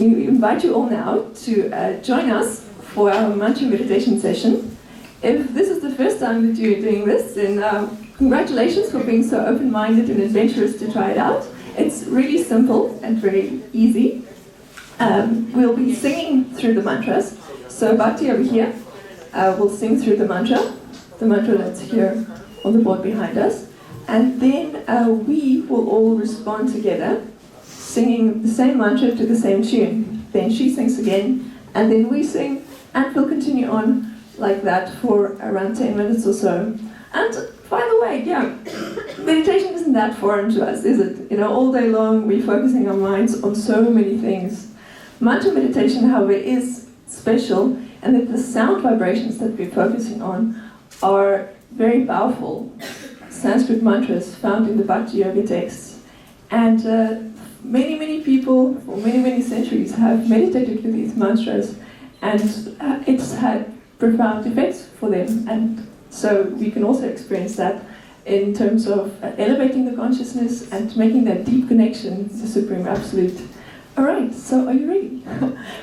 We invite you all now to join us for our mantra meditation session. If this is the first time that you're doing this, then congratulations for being so open-minded and adventurous to try it out. It's really simple and very easy. We'll be singing through the mantras. So Bhakti over here will sing through the mantra that's here on the board behind us. And then we will all respond together, singing the same mantra to the same tune. Then she sings again, and then we sing, and we'll continue on like that for around 10 minutes or so. And by the way, meditation isn't that foreign to us, is it? All day long we're focusing our minds on so many things. Mantra meditation, however, is special, and that the sound vibrations that we're focusing on are very powerful Sanskrit mantras found in the Bhakti Yoga texts. And many people for many centuries have meditated with these mantras, and it's had profound effects for them. And so we can also experience that in terms of elevating the consciousness and making that deep connection with the Supreme Absolute. Alright, so are you ready?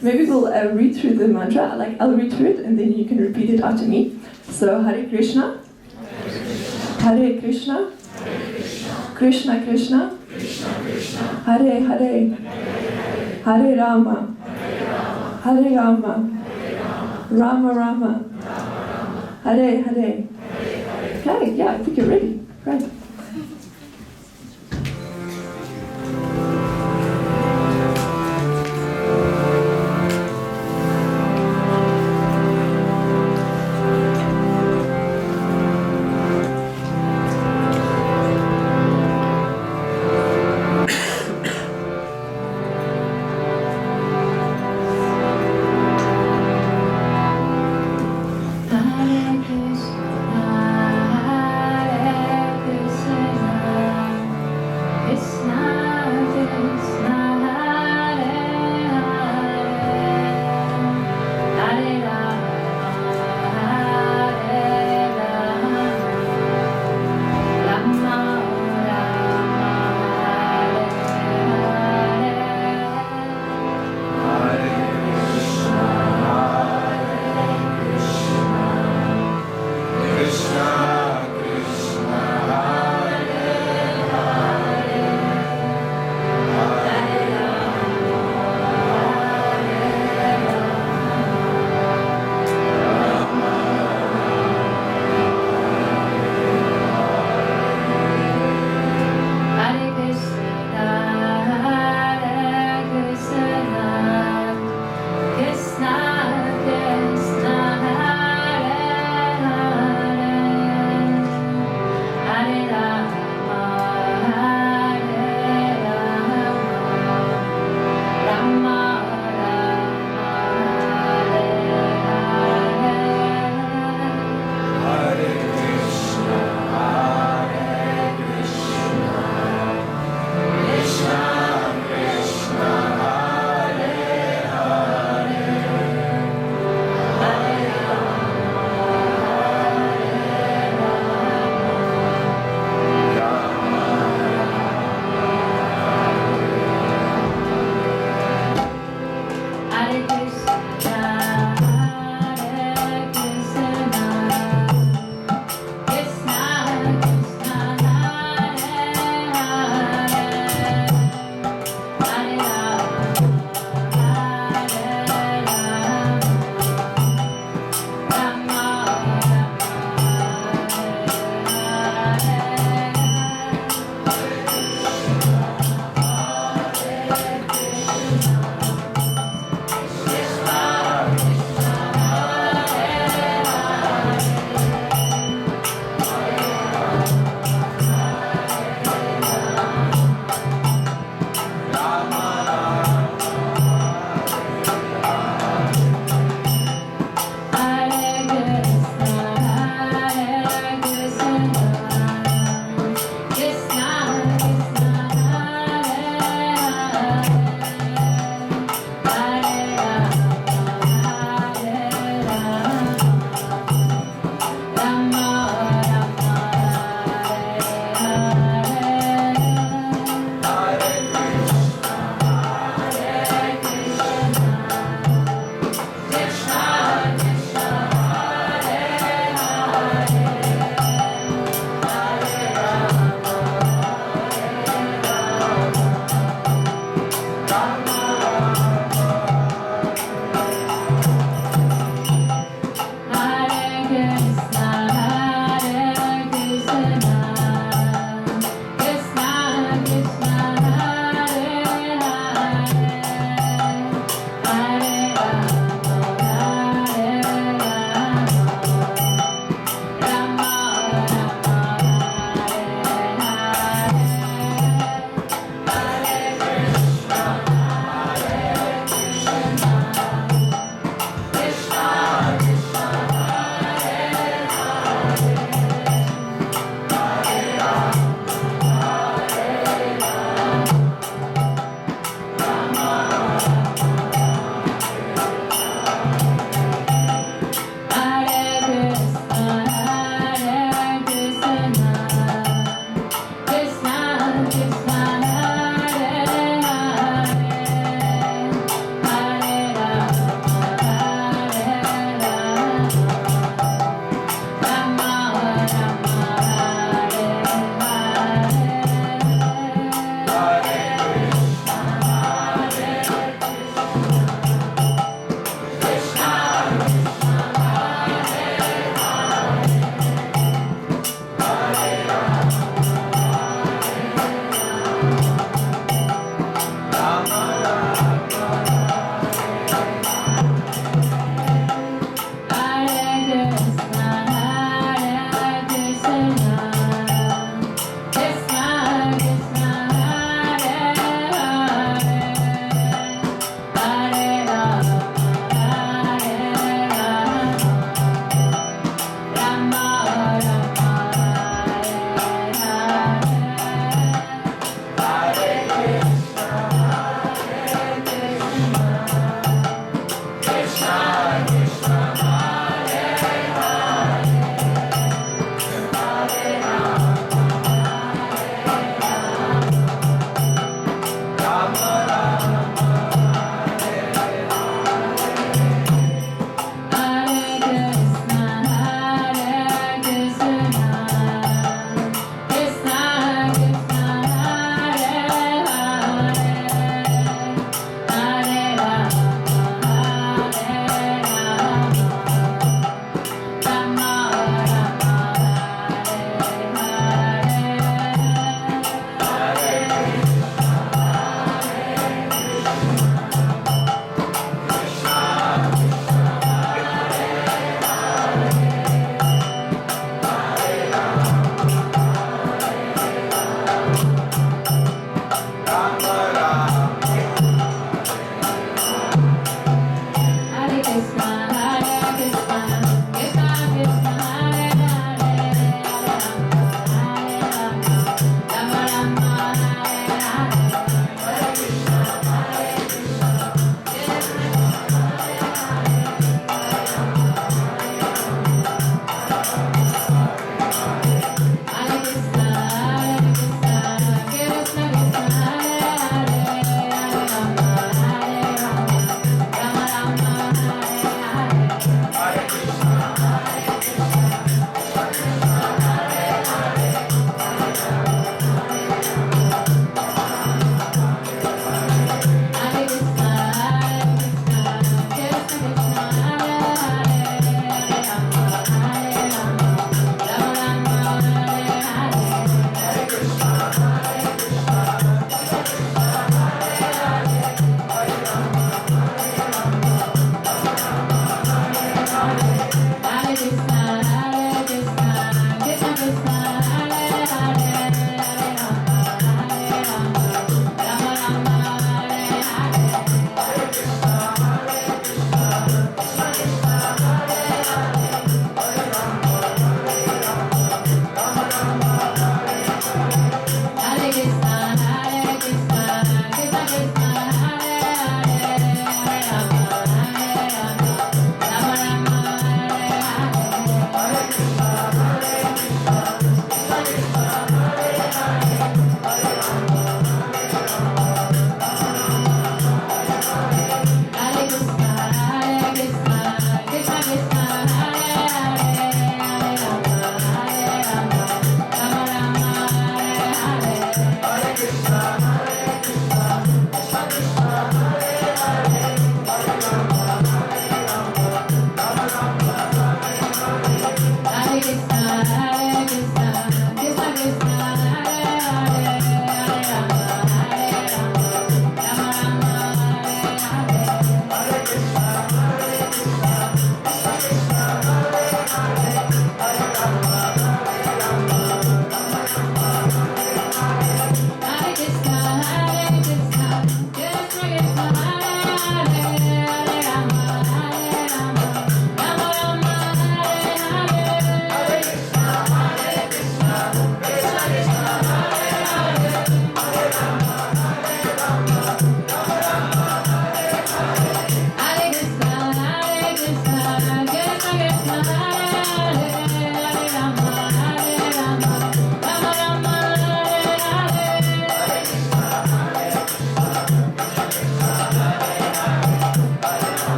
Maybe we'll read through the mantra. I'll read through it and then you can repeat it after me. So Hare Krishna, Hare Krishna, Krishna Krishna, Hare Hare, Hare Rama, Hare Rama, Rama Rama, Hare Hare. Okay, yeah, I think you're ready. Right. Hare Krishna,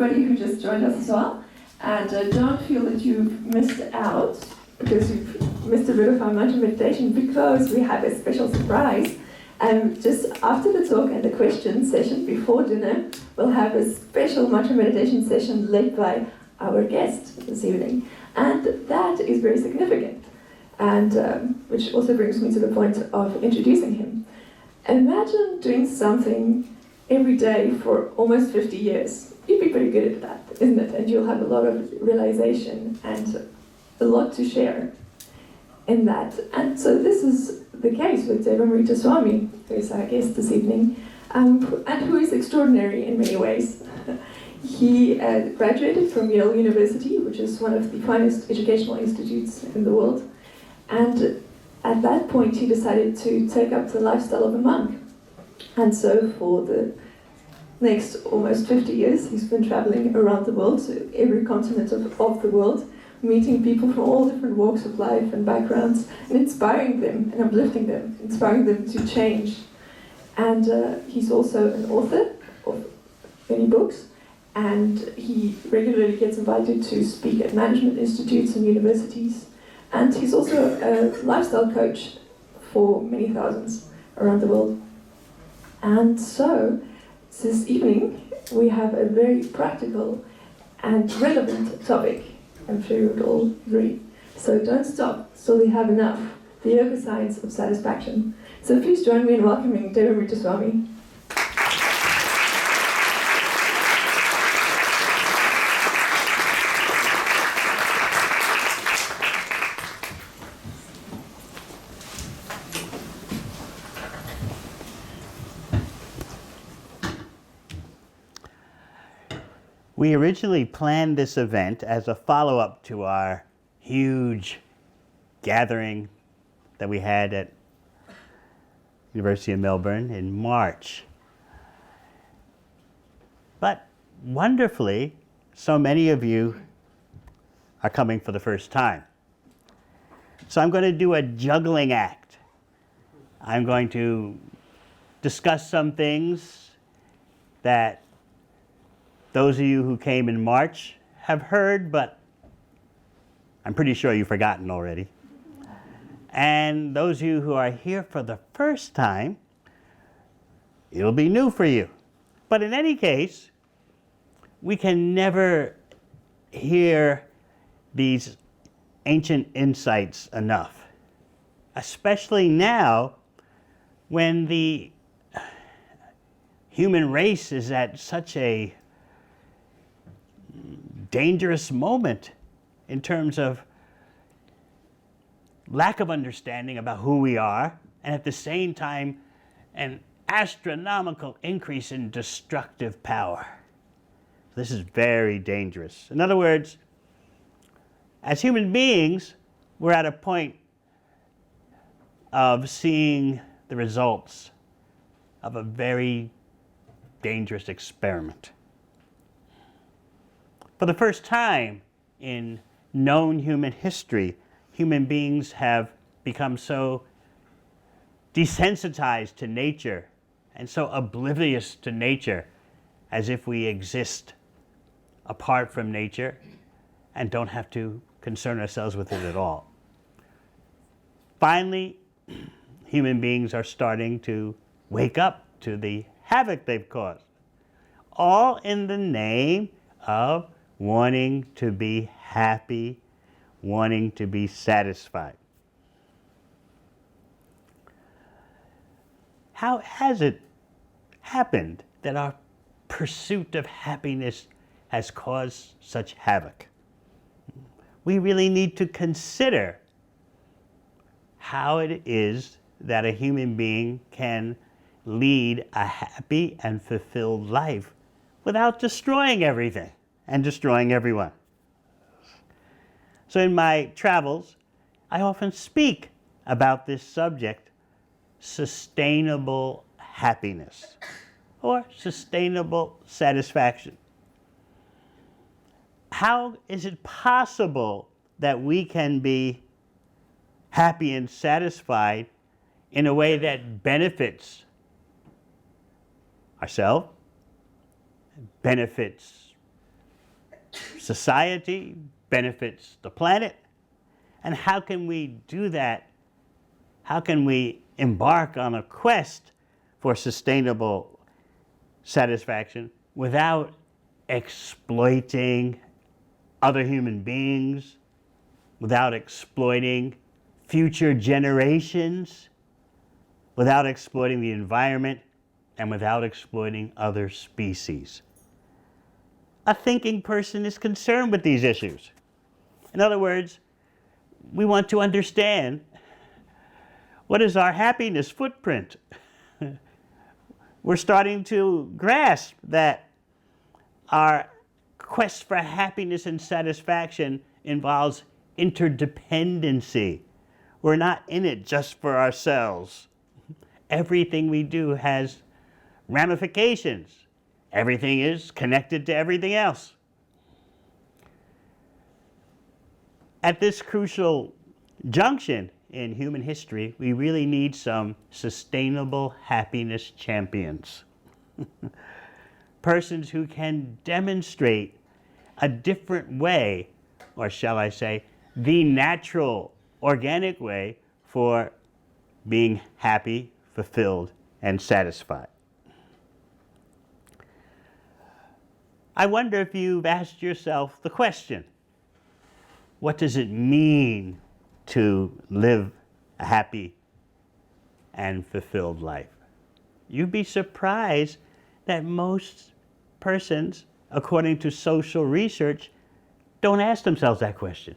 everybody who just joined us as well. And don't feel that you've missed out because you've missed a bit of our mantra meditation, because we have a special surprise. Just after the talk and the question session before dinner, we'll have a special mantra meditation session led by our guest this evening. And that is very significant, and which also brings me to the point of introducing him. Imagine doing something every day for almost 50 years. You'd be pretty good at that, isn't it? And you'll have a lot of realization and a lot to share in that. And so this is the case with Devamrita Swami, who is our guest this evening, and who is extraordinary in many ways. He graduated from Yale University, which is one of the finest educational institutes in the world. And at that point, he decided to take up the lifestyle of a monk. And so for the next almost 50 years, he's been traveling around the world, to every continent of the world, meeting people from all different walks of life and backgrounds, and inspiring them and uplifting them, inspiring them to change. And he's also an author of many books, and he regularly gets invited to speak at management institutes and universities. And he's also a lifestyle coach for many thousands around the world. And so, this evening, we have a very practical and relevant topic. I'm sure you would all agree. So don't stop till we have enough. The yoga science of satisfaction. So please join me in welcoming Devamrita Swami. We originally planned this event as a follow-up to our huge gathering that we had at University of Melbourne in March. But wonderfully, so many of you are coming for the first time. So I'm going to do a juggling act. I'm going to discuss some things that those of you who came in March have heard, but I'm pretty sure you've forgotten already. And those of you who are here for the first time, it'll be new for you. But in any case, we can never hear these ancient insights enough, especially now when the human race is at such a dangerous moment in terms of lack of understanding about who we are, and at the same time an astronomical increase in destructive power. This is very dangerous. In other words, as human beings, we're at a point of seeing the results of a very dangerous experiment. For the first time in known human history, human beings have become so desensitized to nature and so oblivious to nature, as if we exist apart from nature and don't have to concern ourselves with it at all. Finally, human beings are starting to wake up to the havoc they've caused, all in the name of wanting to be happy, wanting to be satisfied. How has it happened that our pursuit of happiness has caused such havoc? We really need to consider how it is that a human being can lead a happy and fulfilled life without destroying everything and destroying everyone. So in my travels, I often speak about this subject, sustainable happiness or sustainable satisfaction. How is it possible that we can be happy and satisfied in a way that benefits ourselves, benefits society, benefits the planet. And how can we do that? How can we embark on a quest for sustainable satisfaction without exploiting other human beings, without exploiting future generations, without exploiting the environment, and without exploiting other species? A thinking person is concerned with these issues. In other words, we want to understand, what is our happiness footprint? We're starting to grasp that our quest for happiness and satisfaction involves interdependency. We're not in it just for ourselves. Everything we do has ramifications. Everything is connected to everything else. At this crucial junction in human history, we really need some sustainable happiness champions. Persons who can demonstrate a different way, or shall I say, the natural, organic way for being happy, fulfilled, and satisfied. I wonder if you've asked yourself the question, what does it mean to live a happy and fulfilled life? You'd be surprised that most persons, according to social research, don't ask themselves that question.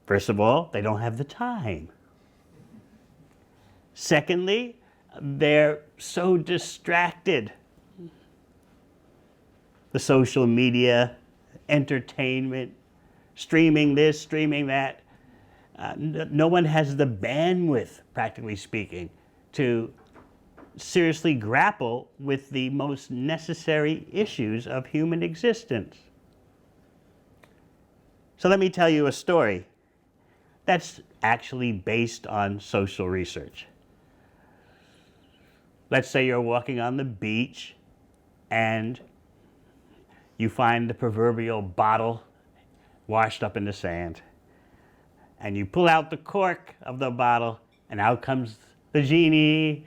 First of all, they don't have the time. Secondly, they're so distracted. The social media, entertainment, streaming this, streaming that. No one has the bandwidth, practically speaking, to seriously grapple with the most necessary issues of human existence. So let me tell you a story that's actually based on social research. Let's say you're walking on the beach and you find the proverbial bottle washed up in the sand. And you pull out the cork of the bottle, and out comes the genie.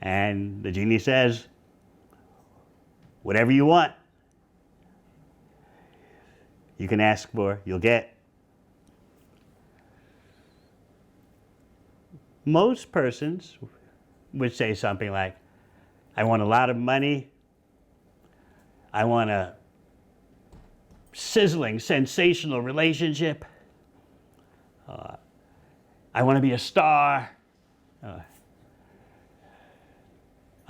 And the genie says, whatever you want, you can ask for, you'll get. Most persons would say something like, I want a lot of money, I want a sizzling, sensational relationship, I want to be a star, I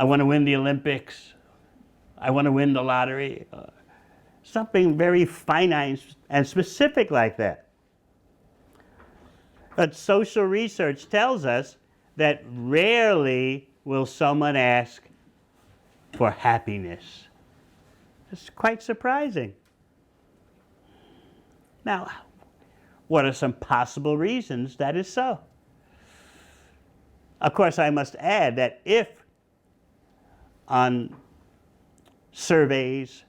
want to win the Olympics, I want to win the lottery, something very finite and specific like that. But social research tells us that rarely will someone ask for happiness. It's quite surprising. Now, what are some possible reasons that is so? Of course, I must add that if on surveys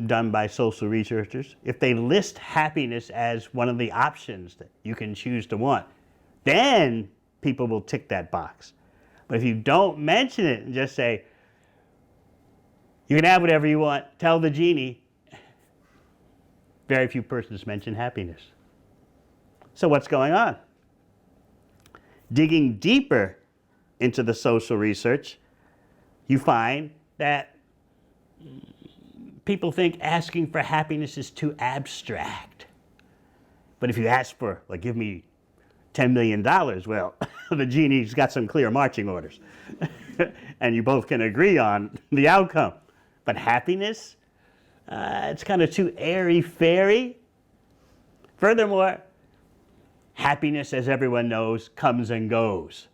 done by social researchers, if they list happiness as one of the options that you can choose to want, then people will tick that box. But if you don't mention it and just say, you can have whatever you want, tell the genie, very few persons mention happiness. So what's going on? Digging deeper into the social research, you find that people think asking for happiness is too abstract. But if you ask for, like, give me $10 million, well, the genie's got some clear marching orders. And you both can agree on the outcome. But happiness, it's kind of too airy-fairy. Furthermore, happiness, as everyone knows, comes and goes.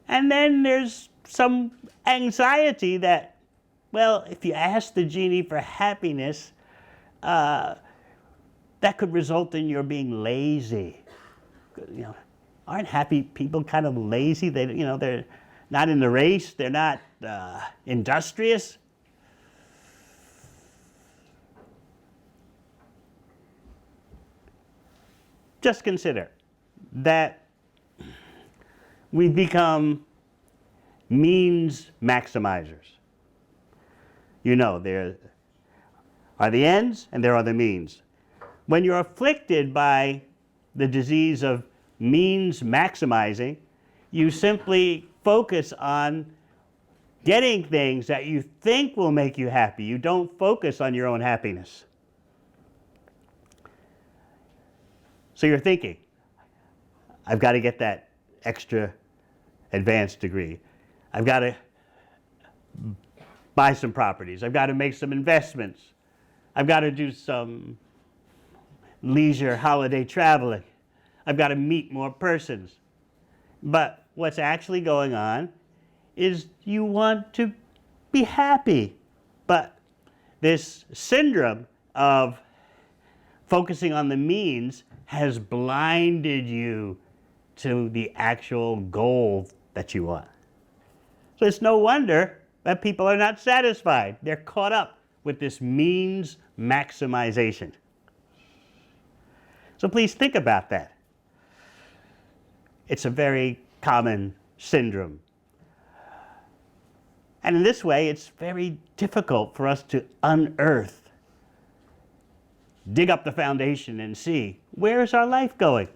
And then there's some anxiety that, well, if you ask the genie for happiness, that could result in your being lazy. You know, aren't happy people kind of lazy? They, you know, they're not in the race. They're not industrious. Just consider that we've become means maximizers. You know, there are the ends and there are the means. When you're afflicted by the disease of means maximizing, you simply focus on getting things that you think will make you happy. You don't focus on your own happiness. So you're thinking, I've got to get that extra advanced degree. I've got to buy some properties. I've got to make some investments. I've got to do some leisure holiday traveling. I've got to meet more persons. But what's actually going on is you want to be happy. But this syndrome of focusing on the means has blinded you to the actual goal that you want. So it's no wonder that people are not satisfied. They're caught up with this means maximization. So please think about that. It's a very common syndrome. And in this way, it's very difficult for us to unearth, dig up the foundation and see, where is our life going?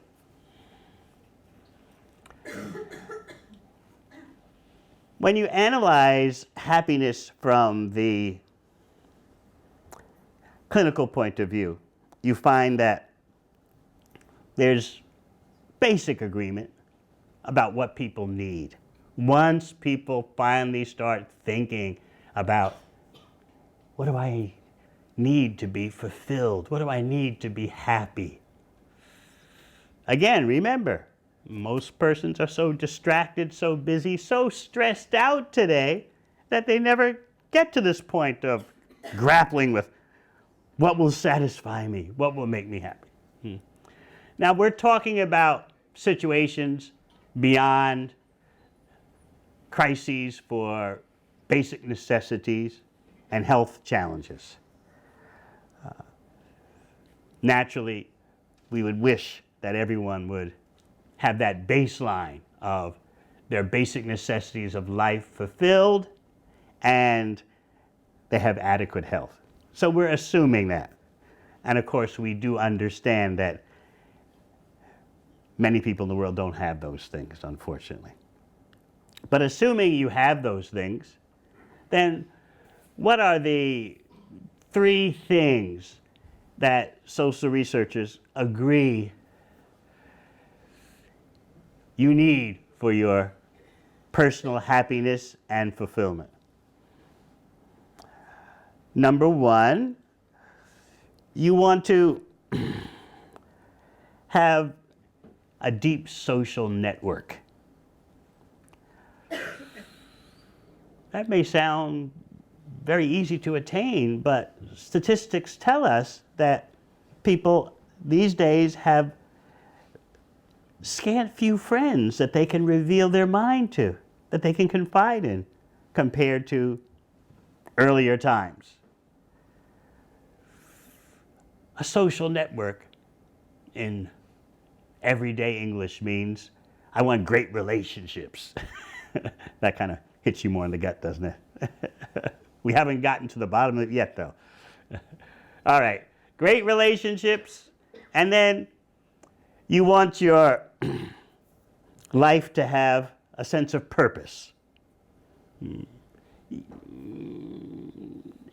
When you analyze happiness from the clinical point of view, you find that there's basic agreement about what people need. Once people finally start thinking about, what do I need to be fulfilled? What do I need to be happy? Again, remember, most persons are so distracted, so busy, so stressed out today that they never get to this point of grappling with what will satisfy me, what will make me happy. Now, we're talking about situations beyond crises for basic necessities and health challenges. Naturally, we would wish that everyone would have that baseline of their basic necessities of life fulfilled and they have adequate health. So we're assuming that. And of course, we do understand that many people in the world don't have those things, unfortunately. But assuming you have those things, then what are the 3 things that social researchers agree you need for your personal happiness and fulfillment? Number 1, you want to have a deep social network. That may sound very easy to attain, but statistics tell us that people these days have scant few friends that they can reveal their mind to, that they can confide in, compared to earlier times. A social network in everyday English means I want great relationships. That kind of hits you more in the gut, doesn't it? We haven't gotten to the bottom of it yet, though. All right, great relationships, and then you want your life to have a sense of purpose.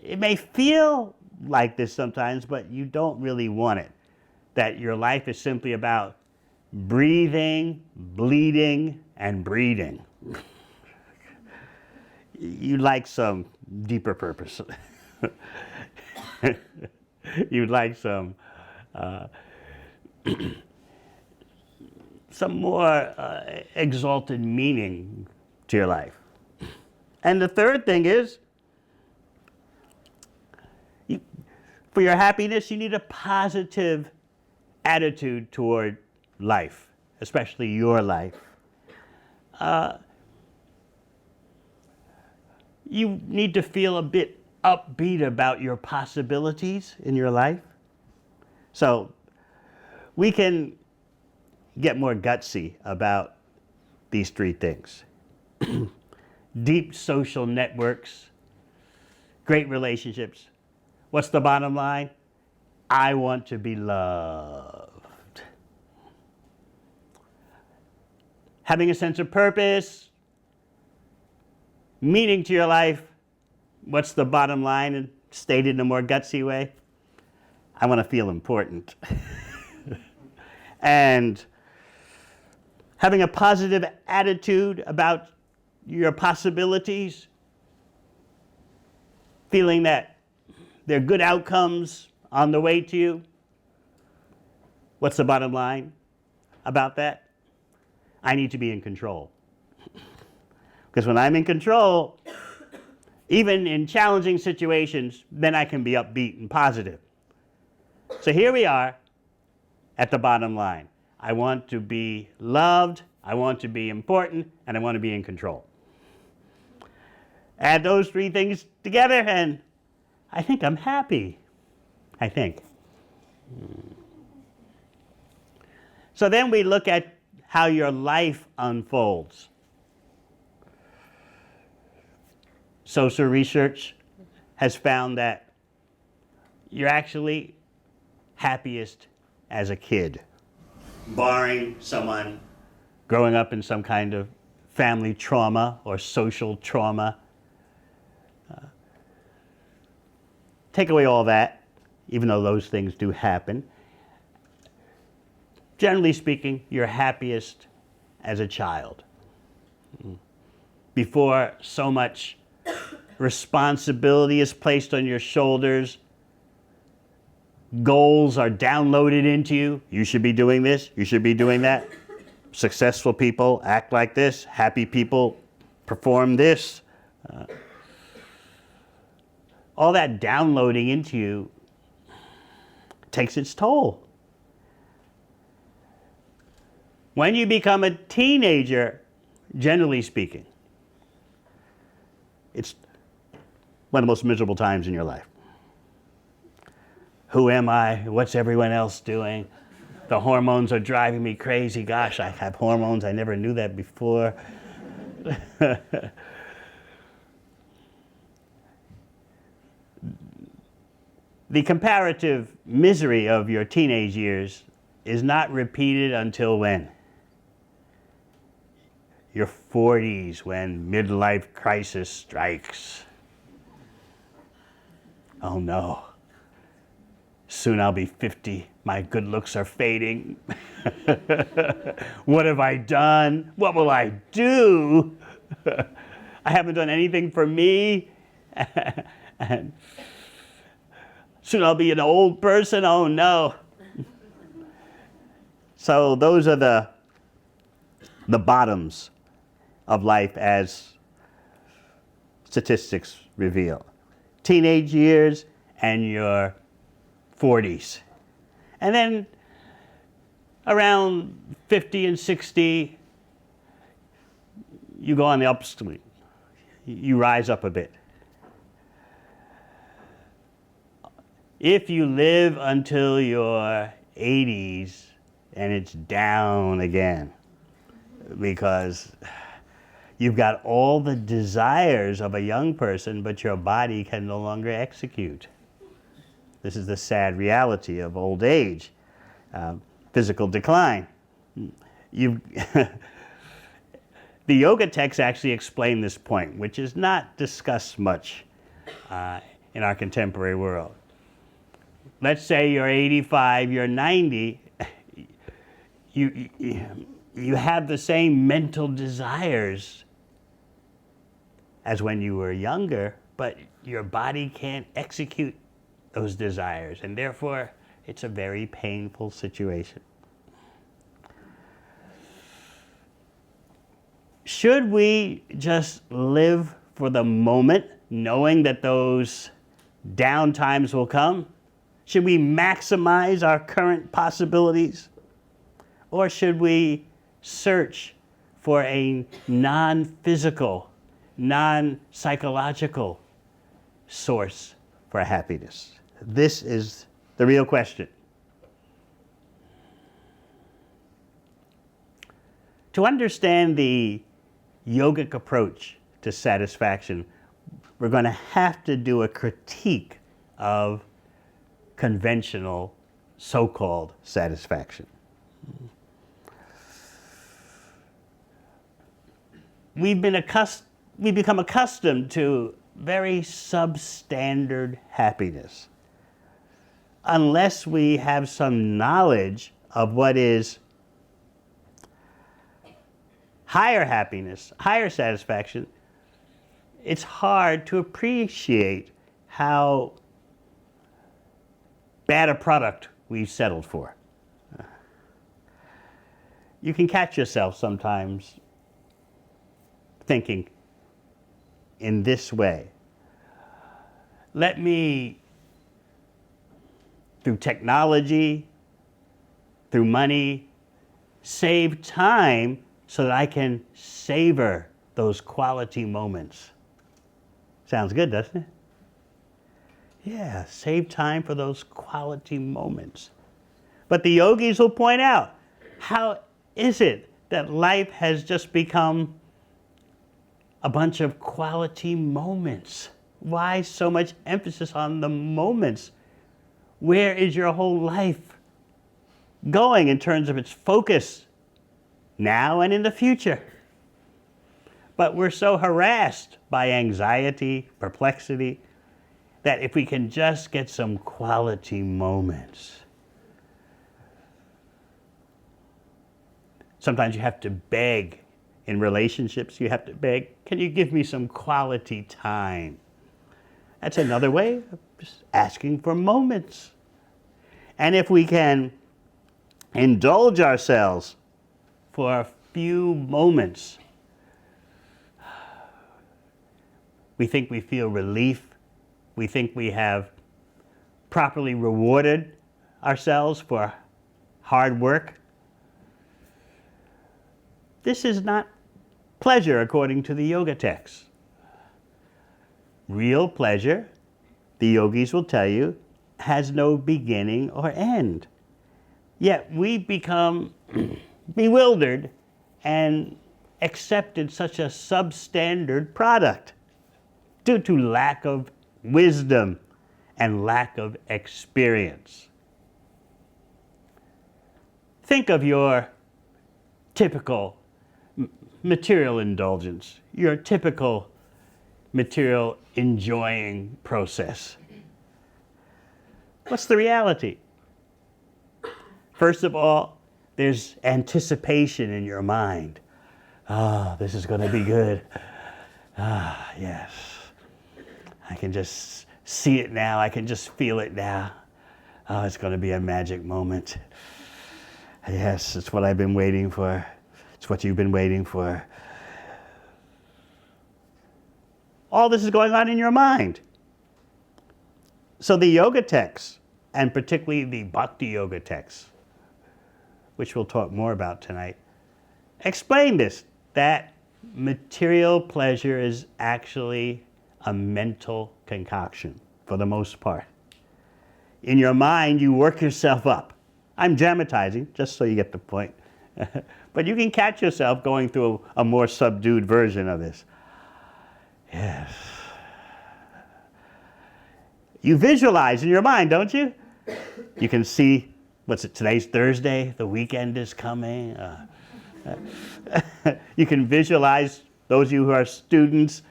It may feel like this sometimes, but you don't really want it. That your life is simply about breathing, bleeding, and breeding. You'd like some deeper purpose. You'd like some more exalted meaning to your life. And the third thing is, for your happiness, you need a positive attitude toward life, especially your life. you need to feel a bit upbeat about your possibilities in your life. So we can get more gutsy about these three things. Deep social networks, great relationships. What's the bottom line? I want to be loved. Having a sense of purpose, meaning to your life. What's the bottom line, and stated in a more gutsy way? I want to feel important. And having a positive attitude about your possibilities, feeling that there are good outcomes on the way to you. What's the bottom line about that? I need to be in control. Because when I'm in control, even in challenging situations, then I can be upbeat and positive. So here we are at the bottom line. I want to be loved, I want to be important, and I want to be in control. Add those three things together and I think I'm happy. I think. So then we look at how your life unfolds. Social research has found that you're actually happiest as a kid, barring someone growing up in some kind of family trauma or social trauma. Take away all that, even though those things do happen. Generally speaking, you're happiest as a child. Before so much responsibility is placed on your shoulders, goals are downloaded into you. You should be doing this, you should be doing that. Successful people act like this, happy people perform this. All that downloading into you takes its toll. When you become a teenager, generally speaking, it's one of the most miserable times in your life. Who am I? What's everyone else doing? The hormones are driving me crazy. Gosh, I have hormones. I never knew that before. The comparative misery of your teenage years is not repeated until when? Your 40s, when midlife crisis strikes. Oh no. Soon I'll be 50. My good looks are fading. What have I done? What will I do? I haven't done anything for me. And soon I'll be an old person. Oh no. So those are the bottoms of life as statistics reveal. Teenage years and your 40s. And then around 50 and 60, you go on the upswing. You rise up a bit. If you live until your 80s, and it's down again, because you've got all the desires of a young person, but your body can no longer execute. This is the sad reality of old age, physical decline. The yoga texts actually explain this point, which is not discussed much in our contemporary world. Let's say you're 85, you're 90, you have the same mental desires as when you were younger, but your body can't execute those desires, and therefore it's a very painful situation. Should we just live for the moment, knowing that those down times will come? Should we maximize our current possibilities? Or should we search for a non-physical, non-psychological source for happiness? This is the real question. To understand the yogic approach to satisfaction, we're going to have to do a critique of conventional so-called satisfaction. We've become accustomed to very substandard happiness. Unless we have some knowledge of what is higher happiness, higher satisfaction, it's hard to appreciate how bad a product we've settled for. You can catch yourself sometimes thinking in this way. Let me, through technology, through money, save time so that I can savor those quality moments. Sounds good, doesn't it? Yeah, save time for those quality moments. But the yogis will point out, how is it that life has just become a bunch of quality moments? Why so much emphasis on the moments? Where is your whole life going in terms of its focus now and in the future? But we're so harassed by anxiety, perplexity, that if we can just get some quality moments. Sometimes you have to beg in relationships. You have to beg, can you give me some quality time? That's another way of just asking for moments. And if we can indulge ourselves for a few moments, we think we feel relief. We think we have properly rewarded ourselves for hard work. This is not pleasure according to the yoga texts. Real pleasure, the yogis will tell you, has no beginning or end. Yet we become bewildered and accepted such a substandard product due to lack of wisdom and lack of experience. Think of your typical material indulgence, your typical material enjoying process. What's the reality? First of all, there's anticipation in your mind. Oh, this is going to be good. Ah, yes. I can just see it now. I can just feel it now. Oh, it's going to be a magic moment. Yes, it's what I've been waiting for. It's what you've been waiting for. All this is going on in your mind. So the yoga texts, and particularly the Bhakti Yoga texts, which we'll talk more about tonight, explain this, that material pleasure is actually a mental concoction for the most part. In your mind, you work yourself up. I'm dramatizing, just so you get the point. But you can catch yourself going through a more subdued version of this. Yes. You visualize in your mind, don't you? You can see, today's Thursday, the weekend is coming. You can visualize, those of you who are students,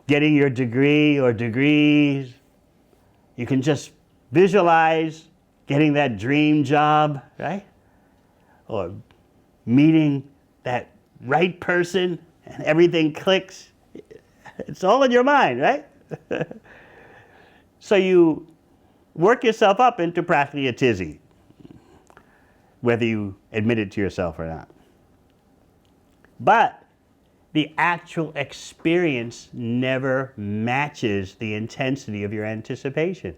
getting your degree or degrees. You can just visualize getting that dream job, right? Or meeting that right person and everything clicks. It's all in your mind, right? So you work yourself up into practically a tizzy, whether you admit it to yourself or not. But the actual experience never matches the intensity of your anticipation.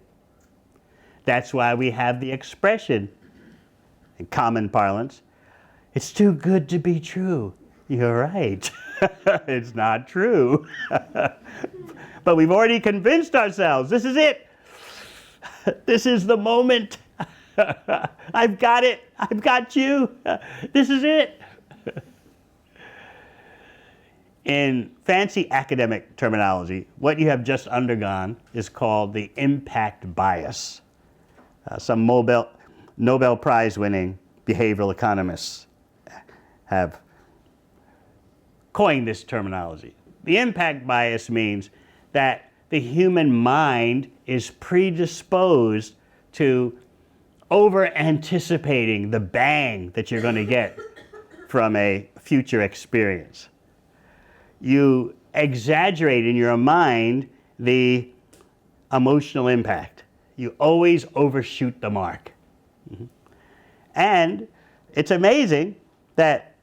That's why we have the expression, in common parlance, it's too good to be true. You're right. It's not true. But we've already convinced ourselves, this is it. This is the moment. I've got it. I've got you. This is it. In fancy academic terminology, what you have just undergone is called the impact bias. Some Nobel Prize-winning behavioral economists have coined this terminology. The impact bias means that the human mind is predisposed to over-anticipating the bang that you're going to get from a future experience. You exaggerate in your mind the emotional impact. You always overshoot the mark. Mm-hmm. And it's amazing that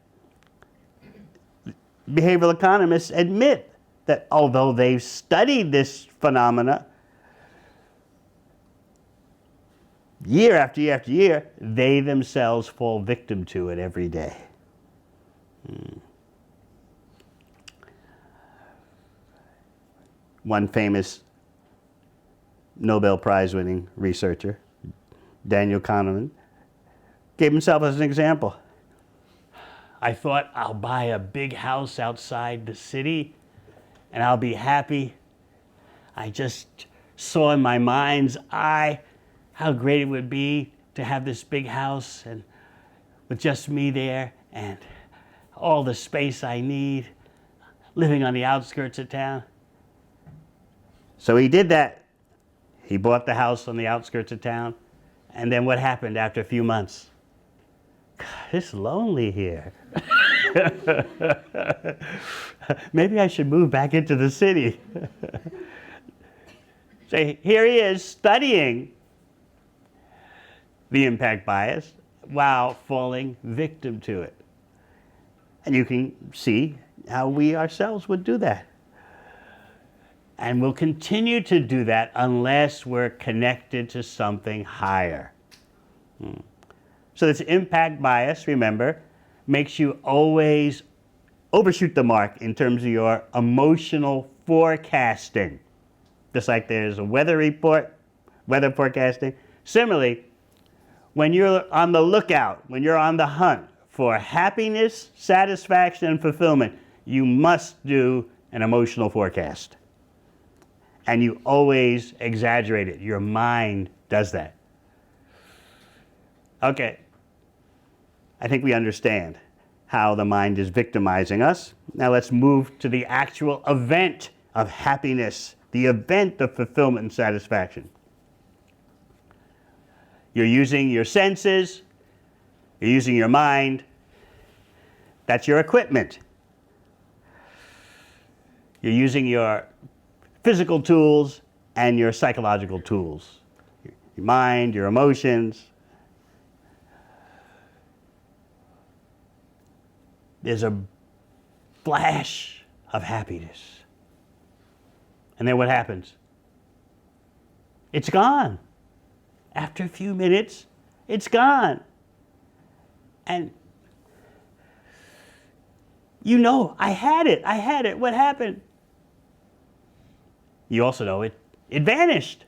behavioral economists admit that although they've studied this phenomena year after year after year, they themselves fall victim to it every day. One famous Nobel Prize-winning researcher, Daniel Kahneman, gave himself as an example. I thought I'll buy a big house outside the city and I'll be happy. I just saw in my mind's eye how great it would be to have this big house and with just me there and all the space I need, living on the outskirts of town. So he did that. He bought the house on the outskirts of town. And then what happened after a few months? God, it's lonely here. Maybe I should move back into the city. So here he is studying the impact bias while falling victim to it. And you can see how we ourselves would do that. And we'll continue to do that unless we're connected to something higher. So this impact bias, remember, makes you always overshoot the mark in terms of your emotional forecasting. Just like there's a weather report, weather forecasting. Similarly, when you're on the lookout, when you're on the hunt for happiness, satisfaction, and fulfillment, you must do an emotional forecast. And you always exaggerate it. Your mind does that. Okay. I think we understand how the mind is victimizing us. Now let's move to the actual event of happiness, the event of fulfillment and satisfaction. You're using your senses, you're using your mind. That's your equipment. You're using your physical tools and your psychological tools. Your mind, your emotions. There's a flash of happiness. And then what happens? It's gone. After a few minutes, it's gone. And you know, I had it. What happened? You also know it vanished.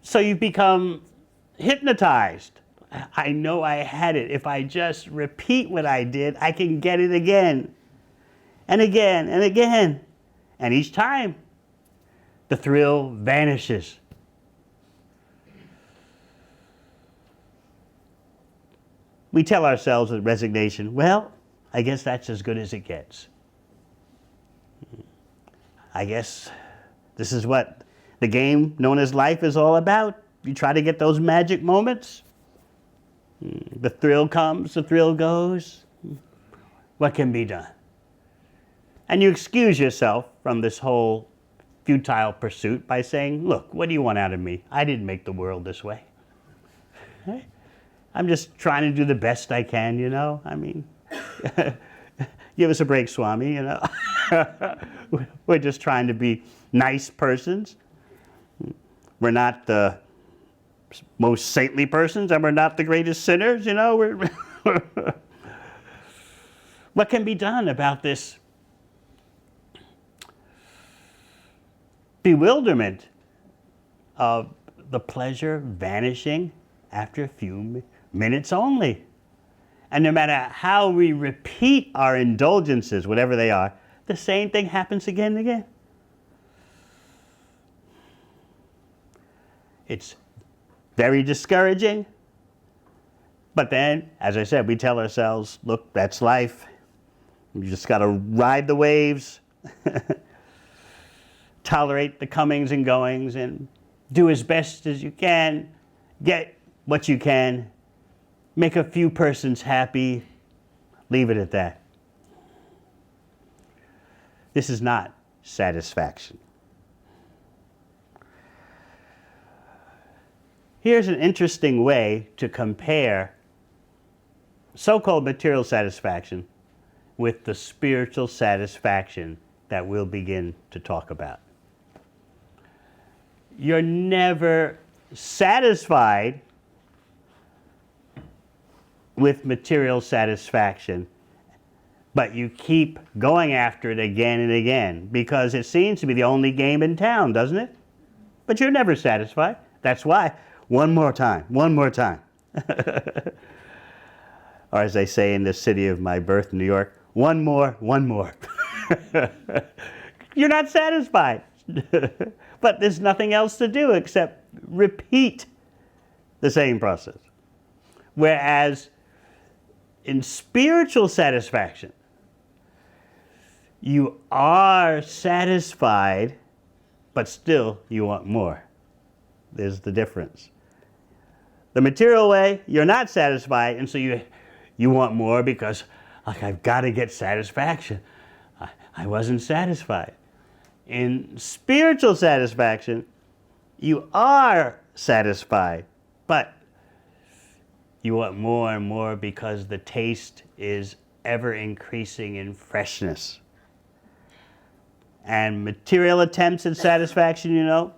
So you've become hypnotized. I know I had it. If I just repeat what I did, I can get it again and again and again. And each time, the thrill vanishes. We tell ourselves with resignation, well, I guess that's as good as it gets. I guess this is what the game known as life is all about. You try to get those magic moments. The thrill comes, the thrill goes. What can be done? And you excuse yourself from this whole futile pursuit by saying, look, what do you want out of me? I didn't make the world this way. Okay? I'm just trying to do the best I can, you know? I mean, give us a break, Swami, you know? We're just trying to be nice persons. We're not the most saintly persons, and we're not the greatest sinners, you know? What can be done about this bewilderment of the pleasure vanishing after a few minutes only? And no matter how we repeat our indulgences, whatever they are, the same thing happens again and again. It's very discouraging. But then, as I said, we tell ourselves, look, that's life. You just got to ride the waves, tolerate the comings and goings, and do as best as you can, get what you can, make a few persons happy, leave it at that. This is not satisfaction. Here's an interesting way to compare so-called material satisfaction with the spiritual satisfaction that we'll begin to talk about. You're never satisfied with material satisfaction, but you keep going after it again and again because it seems to be the only game in town, doesn't it? But you're never satisfied. That's why, one more time, one more time. Or as they say in the city of my birth, New York, one more, one more. You're not satisfied. But there's nothing else to do except repeat the same process. Whereas in spiritual satisfaction, you are satisfied, but still you want more. There's the difference. The material way, you're not satisfied, and so you want more because, like, I've got to get satisfaction. I wasn't satisfied. In spiritual satisfaction, you are satisfied, but you want more and more because the taste is ever increasing in freshness. And material attempts at satisfaction, you know,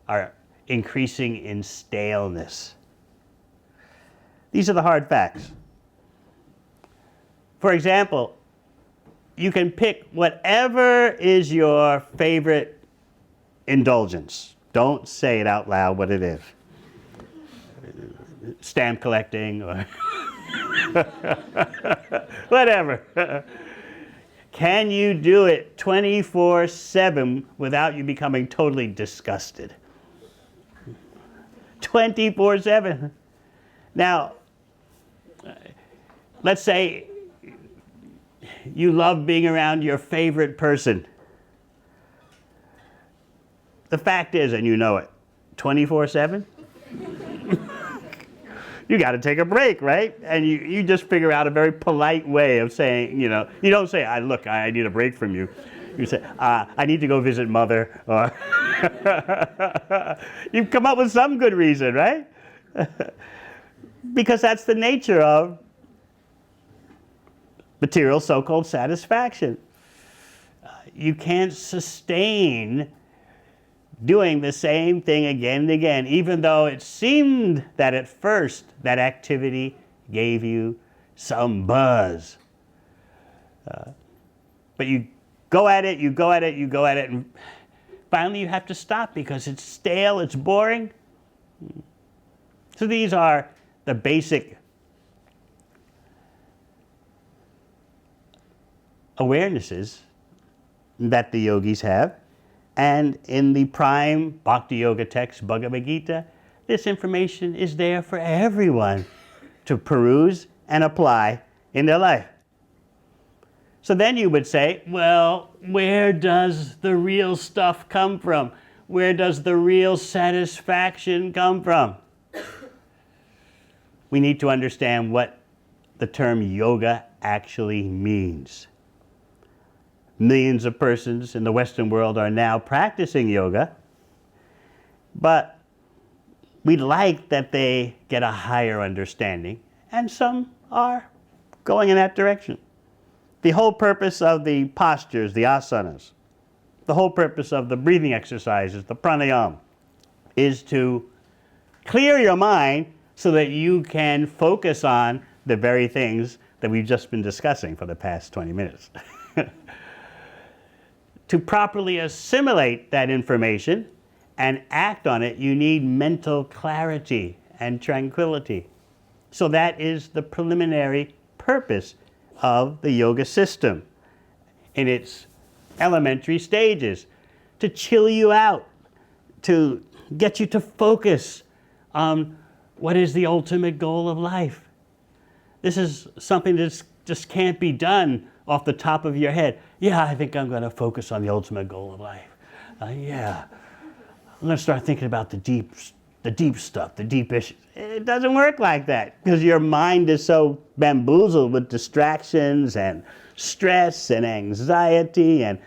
are increasing in staleness. These are the hard facts. For example, you can pick whatever is your favorite indulgence. Don't say it out loud what it is. Stamp collecting or whatever. Can you do it 24/7 without you becoming totally disgusted? 24/7. Now, let's say you love being around your favorite person. The fact is, and you know it, 24/7, you got to take a break, right? And you just figure out a very polite way of saying, you know, you don't say, look, I need a break from you. You say, I need to go visit mother, or you've come up with some good reason, right? Because that's the nature of material so-called satisfaction. You can't sustain doing the same thing again and again, even though it seemed that at first that activity gave you some buzz. But you go at it, you go at it, you go at it, and finally you have to stop because it's stale, it's boring. So these are the basic awarenesses that the yogis have. And in the prime Bhakti Yoga text, Bhagavad Gita, this information is there for everyone to peruse and apply in their life. So then you would say, well, where does the real stuff come from? Where does the real satisfaction come from? We need to understand what the term yoga actually means. Millions of persons in the Western world are now practicing yoga, but we'd like that they get a higher understanding, and some are going in that direction. The whole purpose of the postures, the asanas, the whole purpose of the breathing exercises, the pranayama, is to clear your mind so that you can focus on the very things that we've just been discussing for the past 20 minutes. To properly assimilate that information and act on it, you need mental clarity and tranquility. So that is the preliminary purpose of the yoga system in its elementary stages, to chill you out, to get you to focus on what is the ultimate goal of life. This is something that just can't be done off the top of your head. Yeah, I think I'm going to focus on the ultimate goal of life. Yeah, I'm going to start thinking about the deep stuff, the deep issues. It doesn't work like that because your mind is so bamboozled with distractions and stress and anxiety and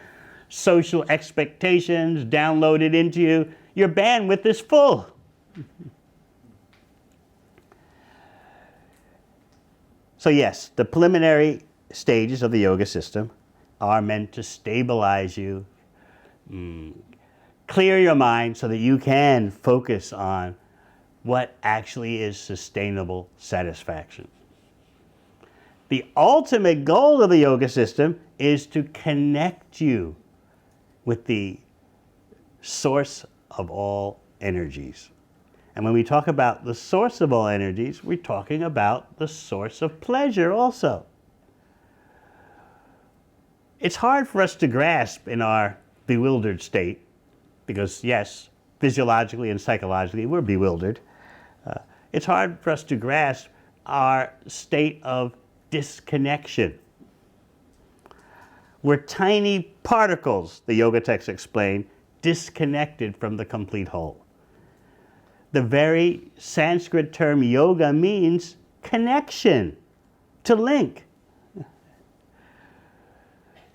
social expectations downloaded into you. Your bandwidth is full. So yes, the preliminary stages of the yoga system are meant to stabilize you, clear your mind so that you can focus on what actually is sustainable satisfaction. The ultimate goal of the yoga system is to connect you with the source of all energies. And when we talk about the source of all energies, we're talking about the source of pleasure also. It's hard for us to grasp in our bewildered state, because yes, physiologically and psychologically we're bewildered. It's hard for us to grasp our state of disconnection. We're tiny particles, the yoga texts explain, disconnected from the complete whole. The very Sanskrit term yoga means connection, to link.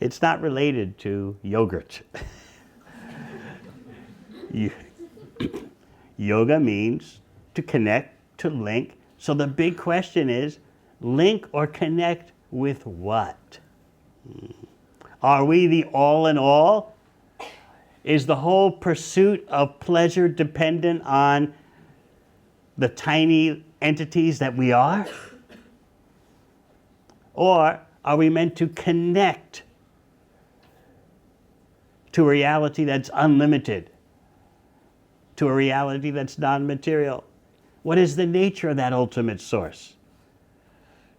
It's not related to yogurt. Yoga means to connect, to link. So the big question is, link or connect with what? Are we the all in all? Is the whole pursuit of pleasure dependent on the tiny entities that we are? Or are we meant to connect to a reality that's unlimited, to a reality that's non-material? What is the nature of that ultimate source?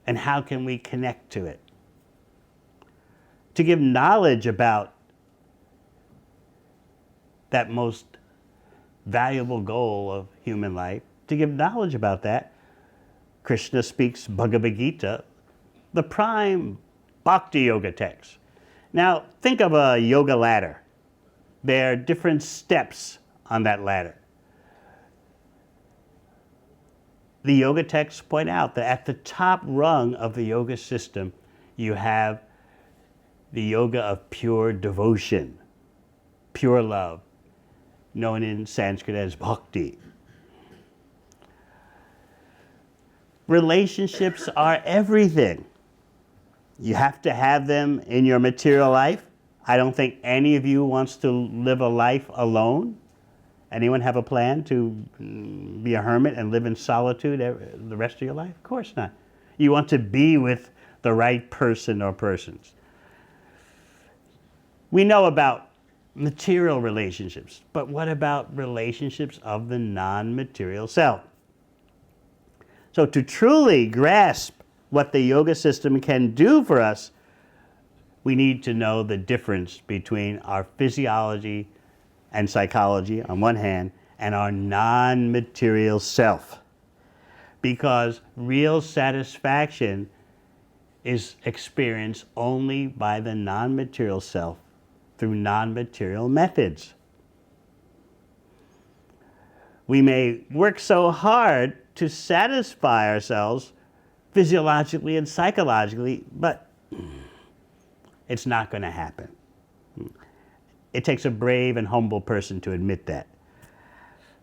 And how can we connect to it? To give knowledge about that most valuable goal of human life, to give knowledge about that, Krishna speaks Bhagavad Gita, the prime Bhakti Yoga text. Now, think of a yoga ladder. There are different steps on that ladder. The yoga texts point out that at the top rung of the yoga system, you have the yoga of pure devotion, pure love, known in Sanskrit as bhakti. Relationships are everything. You have to have them in your material life. I don't think any of you wants to live a life alone. Anyone have a plan to be a hermit and live in solitude the rest of your life? Of course not. You want to be with the right person or persons. We know about material relationships, but what about relationships of the non-material self? So to truly grasp what the yoga system can do for us, we need to know the difference between our physiology and psychology on one hand, and our non-material self. Because real satisfaction is experienced only by the non-material self through non-material methods. We may work so hard to satisfy ourselves physiologically and psychologically, but it's not going to happen. It takes a brave and humble person to admit that.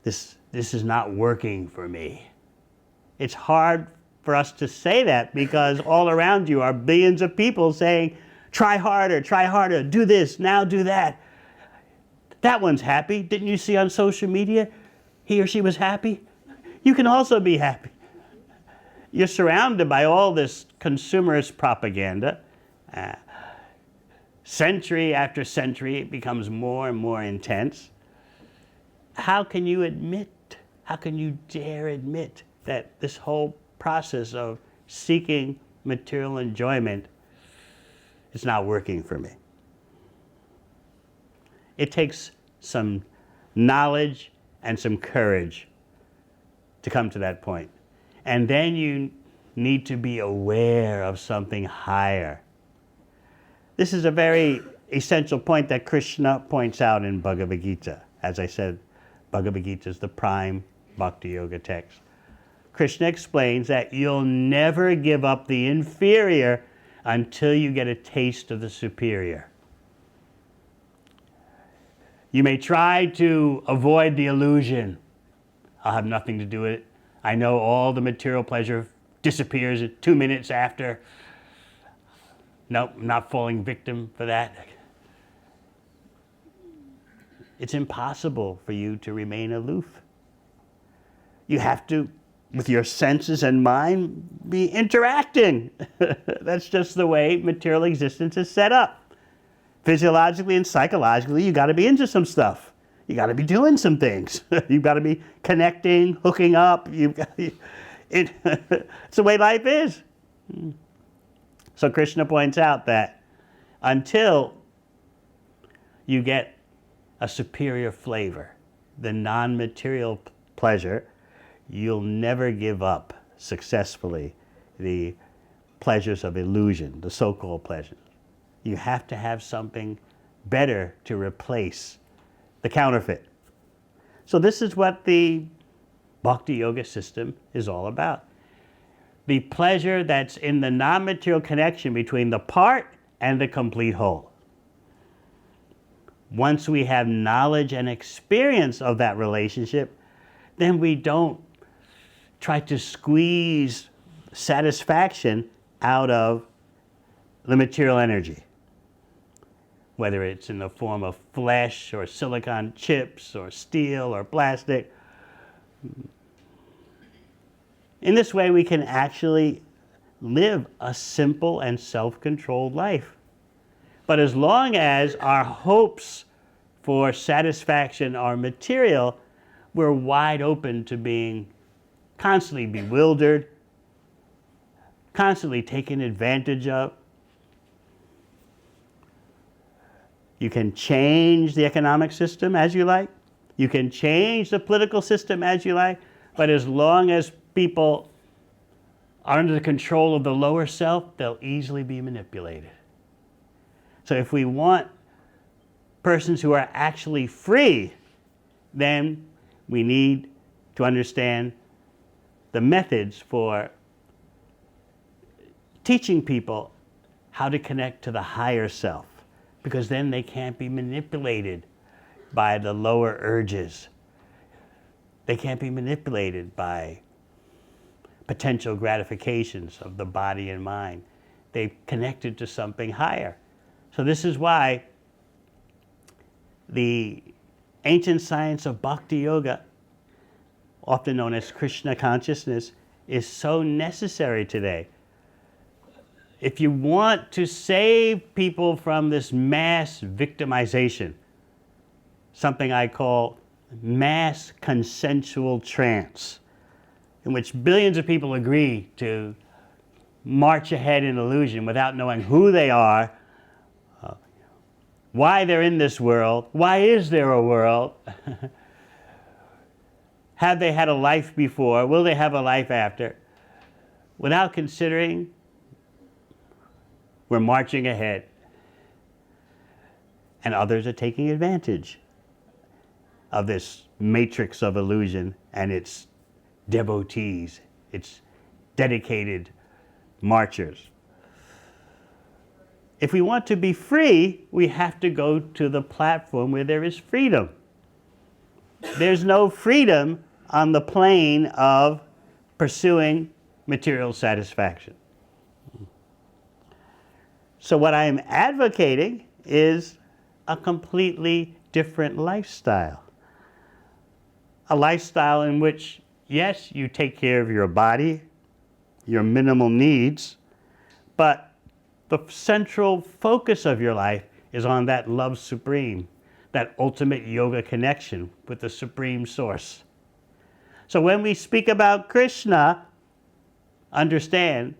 This is not working for me. It's hard for us to say that because all around you are billions of people saying, try harder, do this, now do that. That one's happy. Didn't you see on social media he or she was happy? You can also be happy. You're surrounded by all this consumerist propaganda. Century after century, it becomes more and more intense. How can you dare admit that this whole process of seeking material enjoyment is not working for me? It takes some knowledge and some courage to come to that point. And then you need to be aware of something higher. This is a very essential point that Krishna points out in Bhagavad Gita. As I said, Bhagavad Gita is the prime Bhakti Yoga text. Krishna explains that you'll never give up the inferior until you get a taste of the superior. You may try to avoid the illusion. I'll have nothing to do with it. I know all the material pleasure disappears 2 minutes after. Nope, I'm not falling victim for that. It's impossible for you to remain aloof. You have to, with your senses and mind, be interacting. That's just the way material existence is set up. Physiologically and psychologically, you got to be into some stuff. You got to be doing some things. You've got to be connecting, hooking up. It's the way life is. So Krishna points out that until you get a superior flavor, the non-material pleasure, you'll never give up successfully the pleasures of illusion, the so-called pleasures. You have to have something better to replace the counterfeit. So this is what the Bhakti Yoga system is all about. The pleasure that's in the non-material connection between the part and the complete whole. Once we have knowledge and experience of that relationship, then we don't try to squeeze satisfaction out of the material energy. Whether it's in the form of flesh or silicon chips or steel or plastic. In this way, we can actually live a simple and self-controlled life. But as long as our hopes for satisfaction are material, we're wide open to being constantly bewildered, constantly taken advantage of. You can change the economic system as you like. You can change the political system as you like. But as long as people are under the control of the lower self, they'll easily be manipulated. So if we want persons who are actually free, then we need to understand the methods for teaching people how to connect to the higher self, because then they can't be manipulated by the lower urges. They can't be manipulated by potential gratifications of the body and mind. They've connected to something higher. So this is why the ancient science of Bhakti Yoga, often known as Krishna consciousness, is so necessary today. If you want to save people from this mass victimization, something I call mass consensual trance, in which billions of people agree to march ahead in illusion without knowing who they are, why they're in this world, why is there a world, have they had a life before, will they have a life after, without considering we're marching ahead and others are taking advantage of this matrix of illusion and its devotees, its dedicated marchers. If we want to be free, we have to go to the platform where there is freedom. There's no freedom on the plane of pursuing material satisfaction. So what I'm advocating is a completely different lifestyle. A lifestyle in which, yes, you take care of your body, your minimal needs, but the central focus of your life is on that love supreme, that ultimate yoga connection with the Supreme Source. So when we speak about Krishna, understand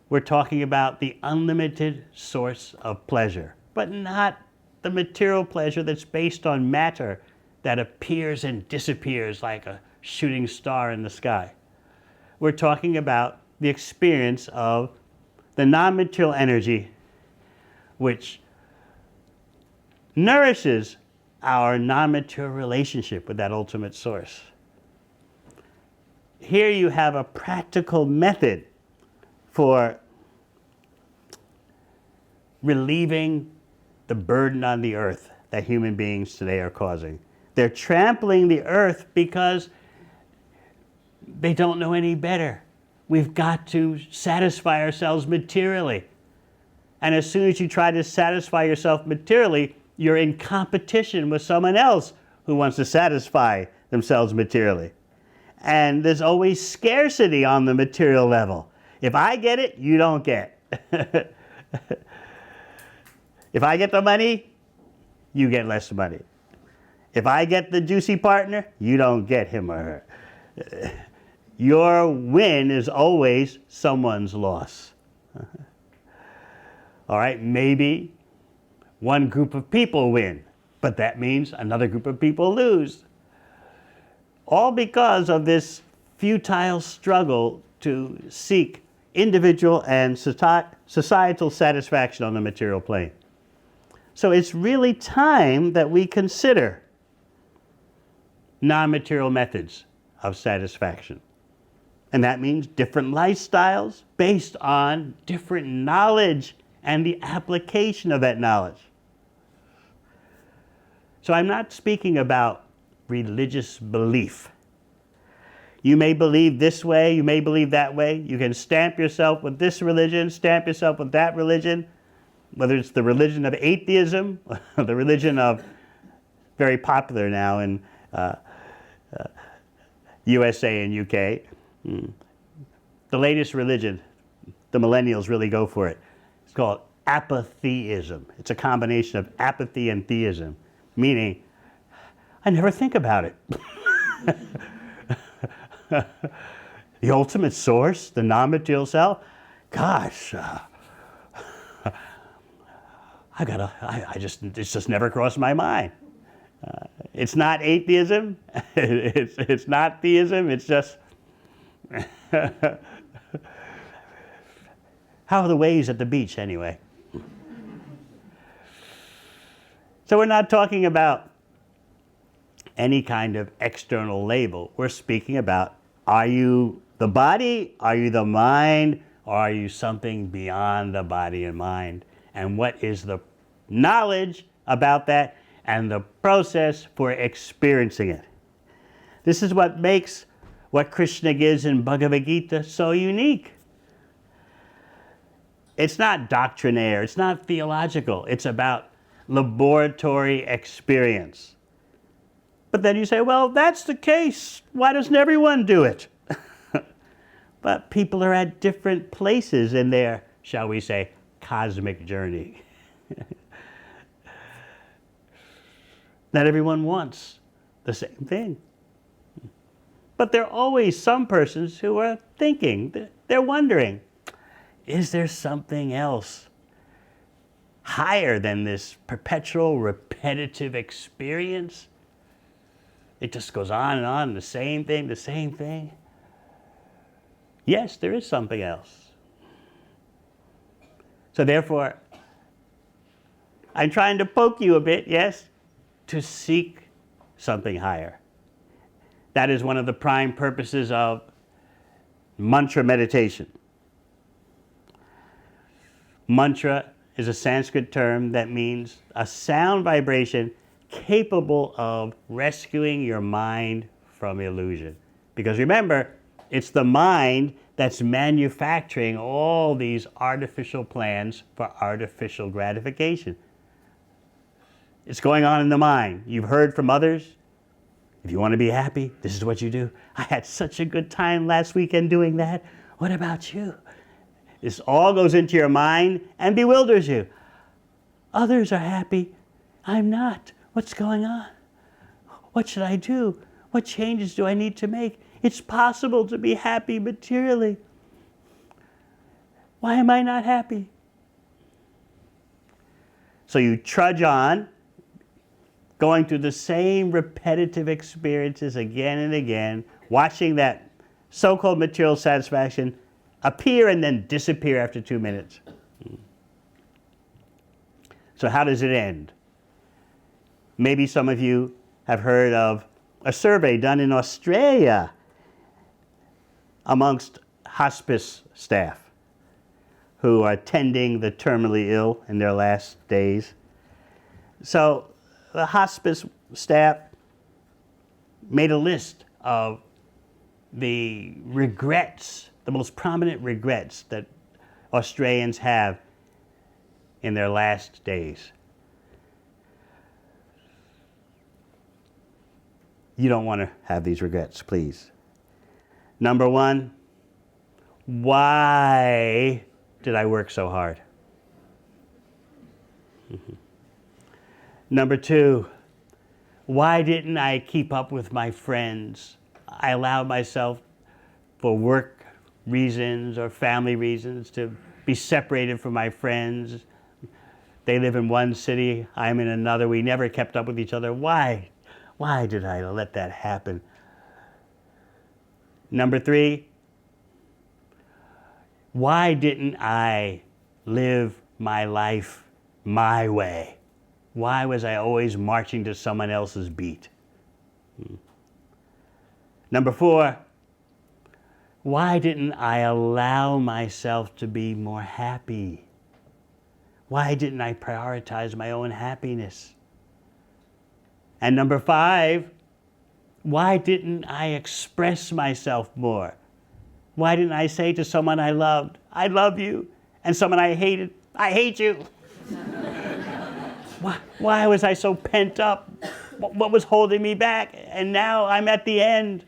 we're talking about the unlimited source of pleasure, but not the material pleasure that's based on matter that appears and disappears like a shooting star in the sky. We're talking about the experience of the non-material energy which nourishes our non-material relationship with that ultimate source. Here you have a practical method for relieving the burden on the earth that human beings today are causing. They're trampling the earth because they don't know any better. We've got to satisfy ourselves materially. And as soon as you try to satisfy yourself materially, you're in competition with someone else who wants to satisfy themselves materially. And there's always scarcity on the material level. If I get it, you don't get. If I get the money, you get less money. If I get the juicy partner, you don't get him or her. Your win is always someone's loss. All right, maybe one group of people win, but that means another group of people lose. All because of this futile struggle to seek individual and societal satisfaction on the material plane. So it's really time that we consider non-material methods of satisfaction. And that means different lifestyles based on different knowledge and the application of that knowledge. So I'm not speaking about religious belief. You may believe this way, you may believe that way. You can stamp yourself with this religion, stamp yourself with that religion, whether it's the religion of atheism, the religion of, very popular now in USA and UK, the latest religion, the millennials really go for it. It's called apatheism. It's a combination of apathy and theism, meaning I never think about it. The ultimate source, the non-material self, gosh, it's just never crossed my mind. It's not atheism, it's not theism, it's just, how are the waves at the beach anyway? So we're not talking about any kind of external label. We're speaking about, are you the body, are you the mind, or are you something beyond the body and mind? And what is the knowledge about that and the process for experiencing it? This is what makes what Krishna gives in Bhagavad Gita so unique. It's not doctrinaire, it's not theological, it's about laboratory experience. But then you say, well, that's the case. Why doesn't everyone do it? But people are at different places in their, shall we say, cosmic journey. Not everyone wants the same thing. But there are always some persons who are thinking, they're wondering, is there something else higher than this perpetual, repetitive experience? It just goes on, the same thing, the same thing. Yes, there is something else. So therefore, I'm trying to poke you a bit, yes, to seek something higher. That is one of the prime purposes of mantra meditation. Mantra is a Sanskrit term that means a sound vibration capable of rescuing your mind from illusion. Because remember, it's the mind that's manufacturing all these artificial plans for artificial gratification. It's going on in the mind. You've heard from others. If you want to be happy, this is what you do. I had such a good time last weekend doing that. What about you? This all goes into your mind and bewilders you. Others are happy. I'm not. What's going on? What should I do? What changes do I need to make? It's possible to be happy materially. Why am I not happy? So you trudge on, going through the same repetitive experiences again and again, watching that so-called material satisfaction appear and then disappear after 2 minutes. So how does it end? Maybe some of you have heard of a survey done in Australia amongst hospice staff who are tending the terminally ill in their last days. So the hospice staff made a list of the regrets, the most prominent regrets that Australians have in their last days. You don't want to have these regrets, please. Number one, why did I work so hard? Number two, why didn't I keep up with my friends? I allowed myself, for work reasons or family reasons, to be separated from my friends. They live in one city, I'm in another. We never kept up with each other. Why? Why did I let that happen? Number three, why didn't I live my life my way? Why was I always marching to someone else's beat? Number four, why didn't I allow myself to be more happy? Why didn't I prioritize my own happiness? And number five, why didn't I express myself more? Why didn't I say to someone I loved, I love you, and someone I hated, I hate you? Why was I so pent up? What was holding me back? And now I'm at the end.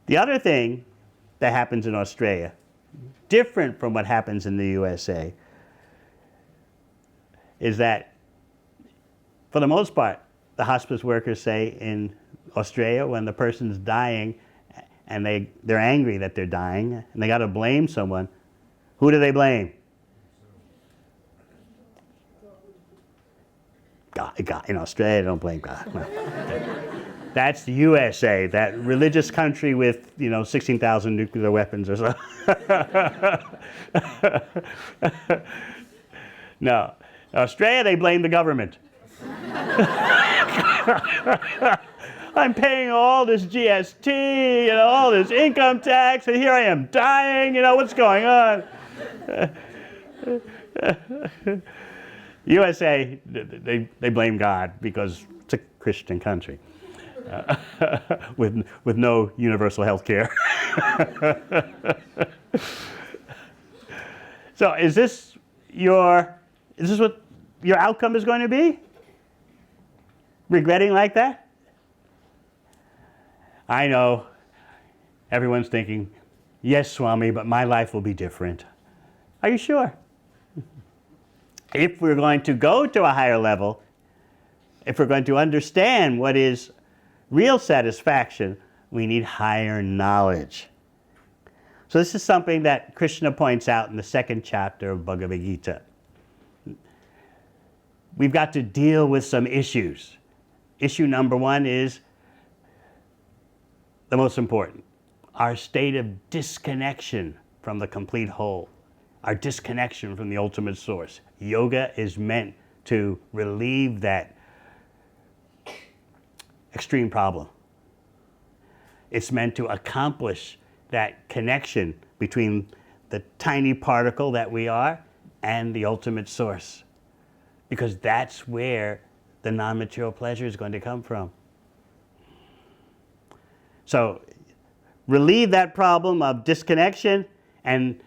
The other thing that happens in Australia, different from what happens in the USA, is that, for the most part, the hospice workers say in Australia, when the person's dying and they're angry that they're dying and they got to blame someone, who do they blame? God. In Australia, they don't blame God. No. That's the USA, that religious country with, 16,000 nuclear weapons or so. No. In Australia, they blame the government. I'm paying all this GST, all this income tax, and here I am dying, what's going on? USA, they blame God because it's a Christian country with no universal health care. So is this what your outcome is going to be? Regretting like that? I know everyone's thinking, yes, Swami, but my life will be different. Are you sure? If we're going to go to a higher level, if we're going to understand what is real satisfaction, we need higher knowledge. So this is something that Krishna points out in the 2nd chapter of Bhagavad Gita. We've got to deal with some issues. Issue number one is the most important. Our state of disconnection from the complete whole. Our disconnection from the ultimate source. Yoga is meant to relieve that extreme problem. It's meant to accomplish that connection between the tiny particle that we are and the ultimate source. Because that's where the non-material pleasure is going to come from. So, relieve that problem of disconnection, and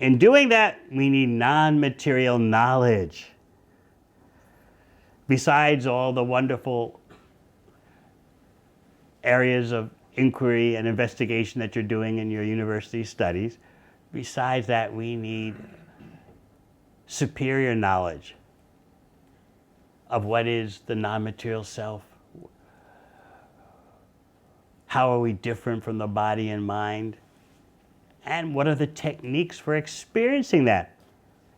in doing that, we need non-material knowledge. Besides all the wonderful areas of inquiry and investigation that you're doing in your university studies. Besides that, we need superior knowledge of what is the non-material self. How are we different from the body and mind? And what are the techniques for experiencing that?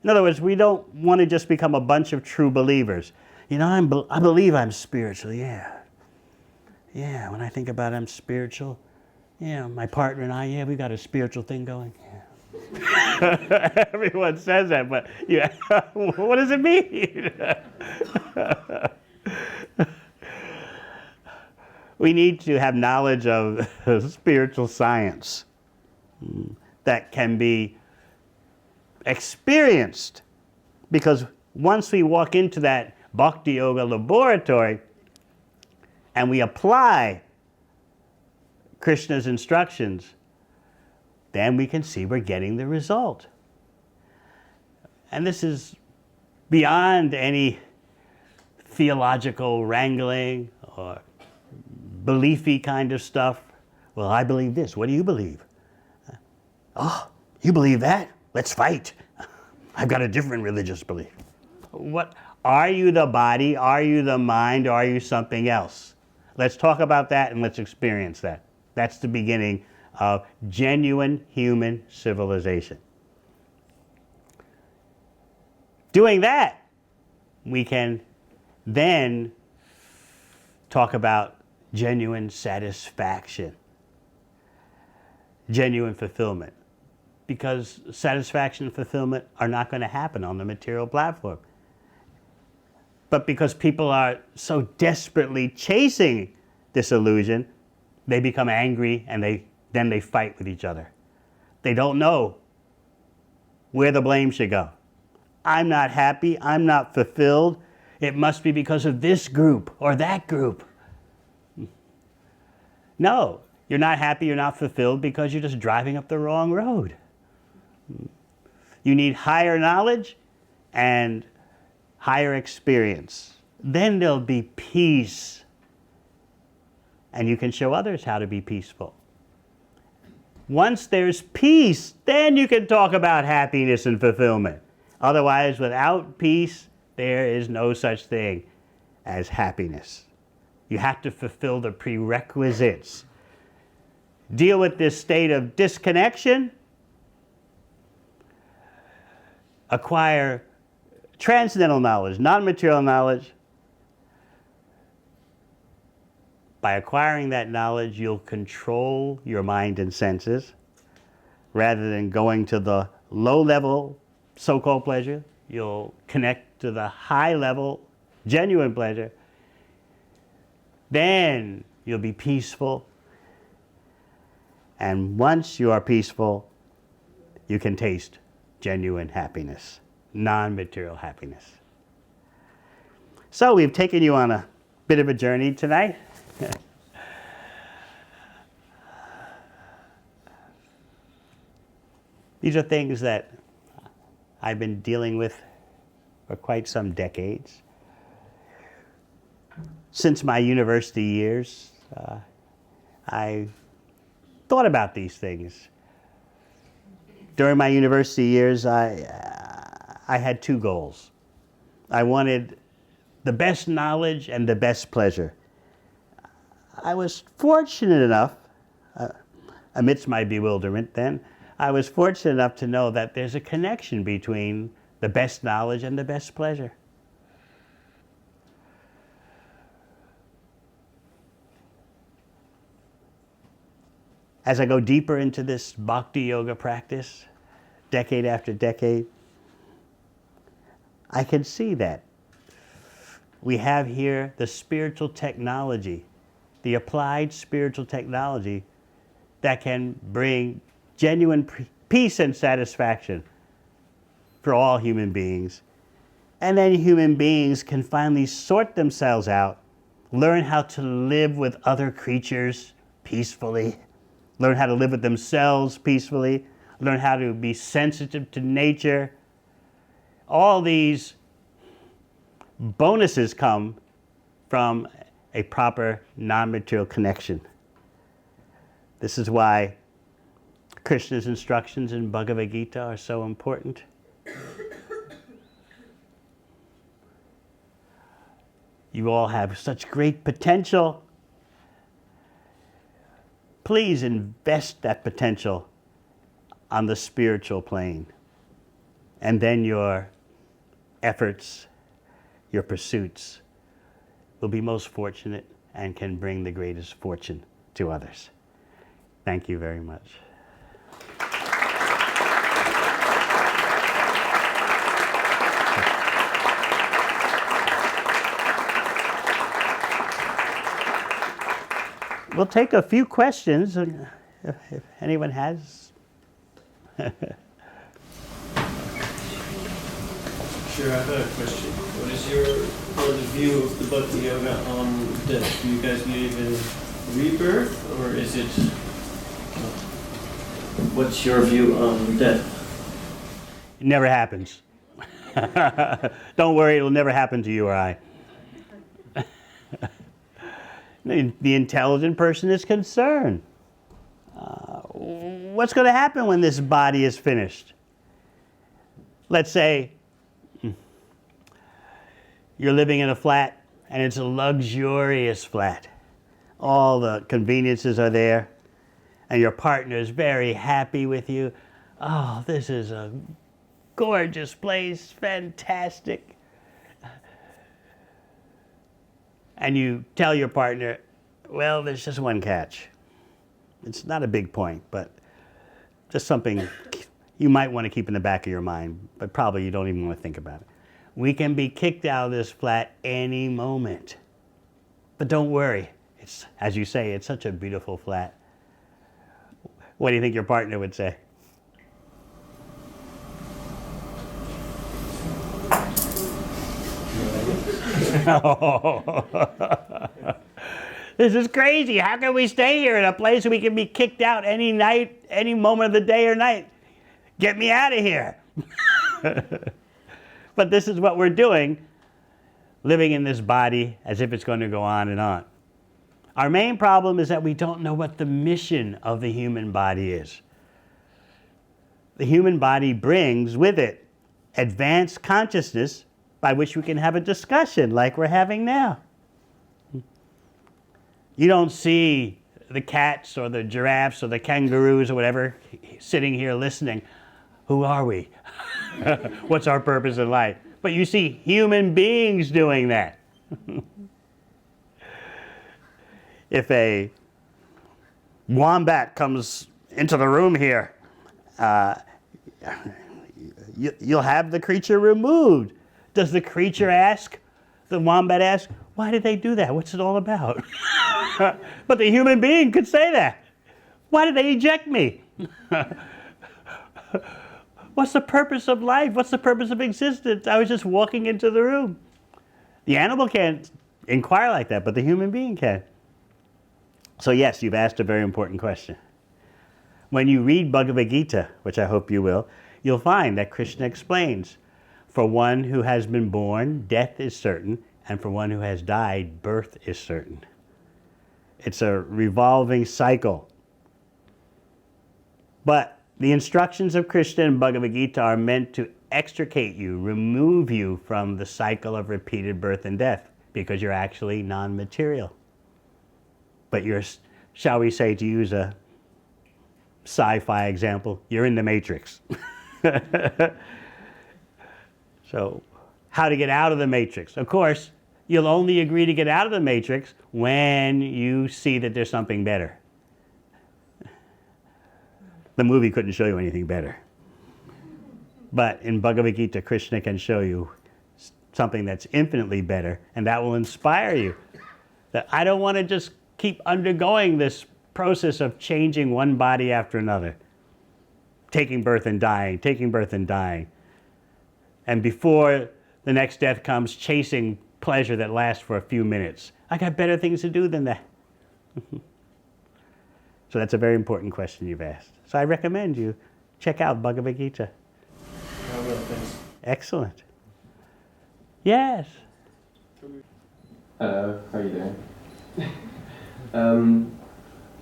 In other words, we don't want to just become a bunch of true believers. You know, I believe I'm spiritual, yeah. Yeah, when I think about I'm spiritual, yeah, my partner and I, yeah, we got a spiritual thing going. Yeah. Everyone says that, but yeah, what does it mean? We need to have knowledge of spiritual science that can be experienced, because once we walk into that Bhakti Yoga laboratory and we apply Krishna's instructions, then we can see we're getting the result. And this is beyond any theological wrangling or beliefy kind of stuff. Well, I believe this. What do you believe? Oh, you believe that? Let's fight. I've got a different religious belief. What? Are you the body? Are you the mind? Or are you something else? Let's talk about that and let's experience that. That's the beginning of genuine human civilization. Doing that, we can then talk about genuine satisfaction, genuine fulfillment. Because satisfaction and fulfillment are not going to happen on the material platform. But because people are so desperately chasing this illusion, they become angry and then they fight with each other. They don't know where the blame should go. I'm not happy, I'm not fulfilled. It must be because of this group or that group. No, you're not happy, you're not fulfilled because you're just driving up the wrong road. You need higher knowledge and higher experience. Then there'll be peace. And you can show others how to be peaceful. Once there's peace, then you can talk about happiness and fulfillment. Otherwise, without peace, there is no such thing as happiness. You have to fulfill the prerequisites. Deal with this state of disconnection. Acquire transcendental knowledge, non-material knowledge. By acquiring that knowledge, you'll control your mind and senses. Rather than going to the low-level so-called pleasure, you'll connect to the high-level genuine pleasure. Then you'll be peaceful. And once you are peaceful, you can taste genuine happiness, non-material happiness. So we've taken you on a bit of a journey tonight. These are things that I've been dealing with for quite some decades. Since my university years, I thought about these things. During my university years, I had two goals. I wanted the best knowledge and the best pleasure. I was fortunate enough, amidst my bewilderment then, I was fortunate enough to know that there's a connection between the best knowledge and the best pleasure. As I go deeper into this bhakti yoga practice, decade after decade, I can see that. We have here the spiritual technology, the applied spiritual technology that can bring genuine peace and satisfaction for all human beings. And then human beings can finally sort themselves out, learn how to live with other creatures peacefully, learn how to live with themselves peacefully, learn how to be sensitive to nature. All these bonuses come from a proper non-material connection. This is why Krishna's instructions in Bhagavad Gita are so important. You all have such great potential. Please invest that potential on the spiritual plane. And then your efforts, your pursuits will be most fortunate and can bring the greatest fortune to others. Thank you very much. We'll take a few questions if anyone has. Sure, I have a question. What is your point of view of the Bhakti Yoga on death? Do you guys believe in rebirth, or is it... What's your view on death? It never happens. Don't worry, it'll never happen to you or I. The intelligent person is concerned. What's going to happen when this body is finished? Let's say you're living in a flat and it's a luxurious flat. All the conveniences are there and your partner is very happy with you. Oh, this is a gorgeous place, fantastic. And you tell your partner, well, there's just one catch. It's not a big point, but just something you might want to keep in the back of your mind, but probably you don't even want to think about it. We can be kicked out of this flat any moment. But don't worry. It's, as you say, it's such a beautiful flat. What do you think your partner would say? This is crazy. How can we stay here in a place where we can be kicked out any night, any moment of the day or night? Get me out of here. But this is what we're doing, living in this body as if it's going to go on and on. Our main problem is that we don't know what the mission of the human body is. The human body brings with it advanced consciousness by which we can have a discussion like we're having now. You don't see the cats or the giraffes or the kangaroos or whatever sitting here listening. Who are we? What's our purpose in life? But you see human beings doing that. If a wombat comes into the room here, you'll have the creature removed. Does the creature ask, the wombat ask, why did they do that? What's it all about? But the human being could say that. Why did they eject me? What's the purpose of life? What's the purpose of existence? I was just walking into the room. The animal can't inquire like that, but the human being can. So yes, you've asked a very important question. When you read Bhagavad Gita, which I hope you will, you'll find that Krishna explains, for one who has been born, death is certain, and for one who has died, birth is certain. It's a revolving cycle. But the instructions of Krishna in Bhagavad Gita are meant to extricate you, remove you from the cycle of repeated birth and death, because you're actually non-material. But you're, shall we say, to use a sci-fi example, you're in the Matrix. So, how to get out of the Matrix? Of course, you'll only agree to get out of the Matrix when you see that there's something better. The movie couldn't show you anything better. But in Bhagavad Gita, Krishna can show you something that's infinitely better, and that will inspire you. That I don't want to just keep undergoing this process of changing one body after another. Taking birth and dying, taking birth and dying. And before the next death comes, chasing pleasure that lasts for a few minutes. I got better things to do than that. So that's a very important question you've asked. So I recommend you check out Bhagavad Gita. I will, thanks. Excellent. Yes. How are you doing?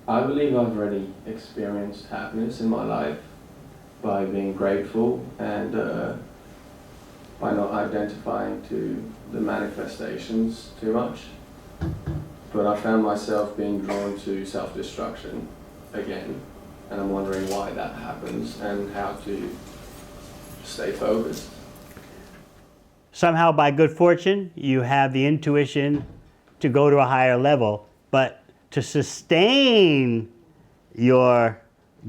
I believe I've already experienced happiness in my life by being grateful and by not identifying to the manifestations too much. But I found myself being drawn to self-destruction again, and I'm wondering why that happens and how to stay focused. Somehow, by good fortune, you have the intuition to go to a higher level, but to sustain your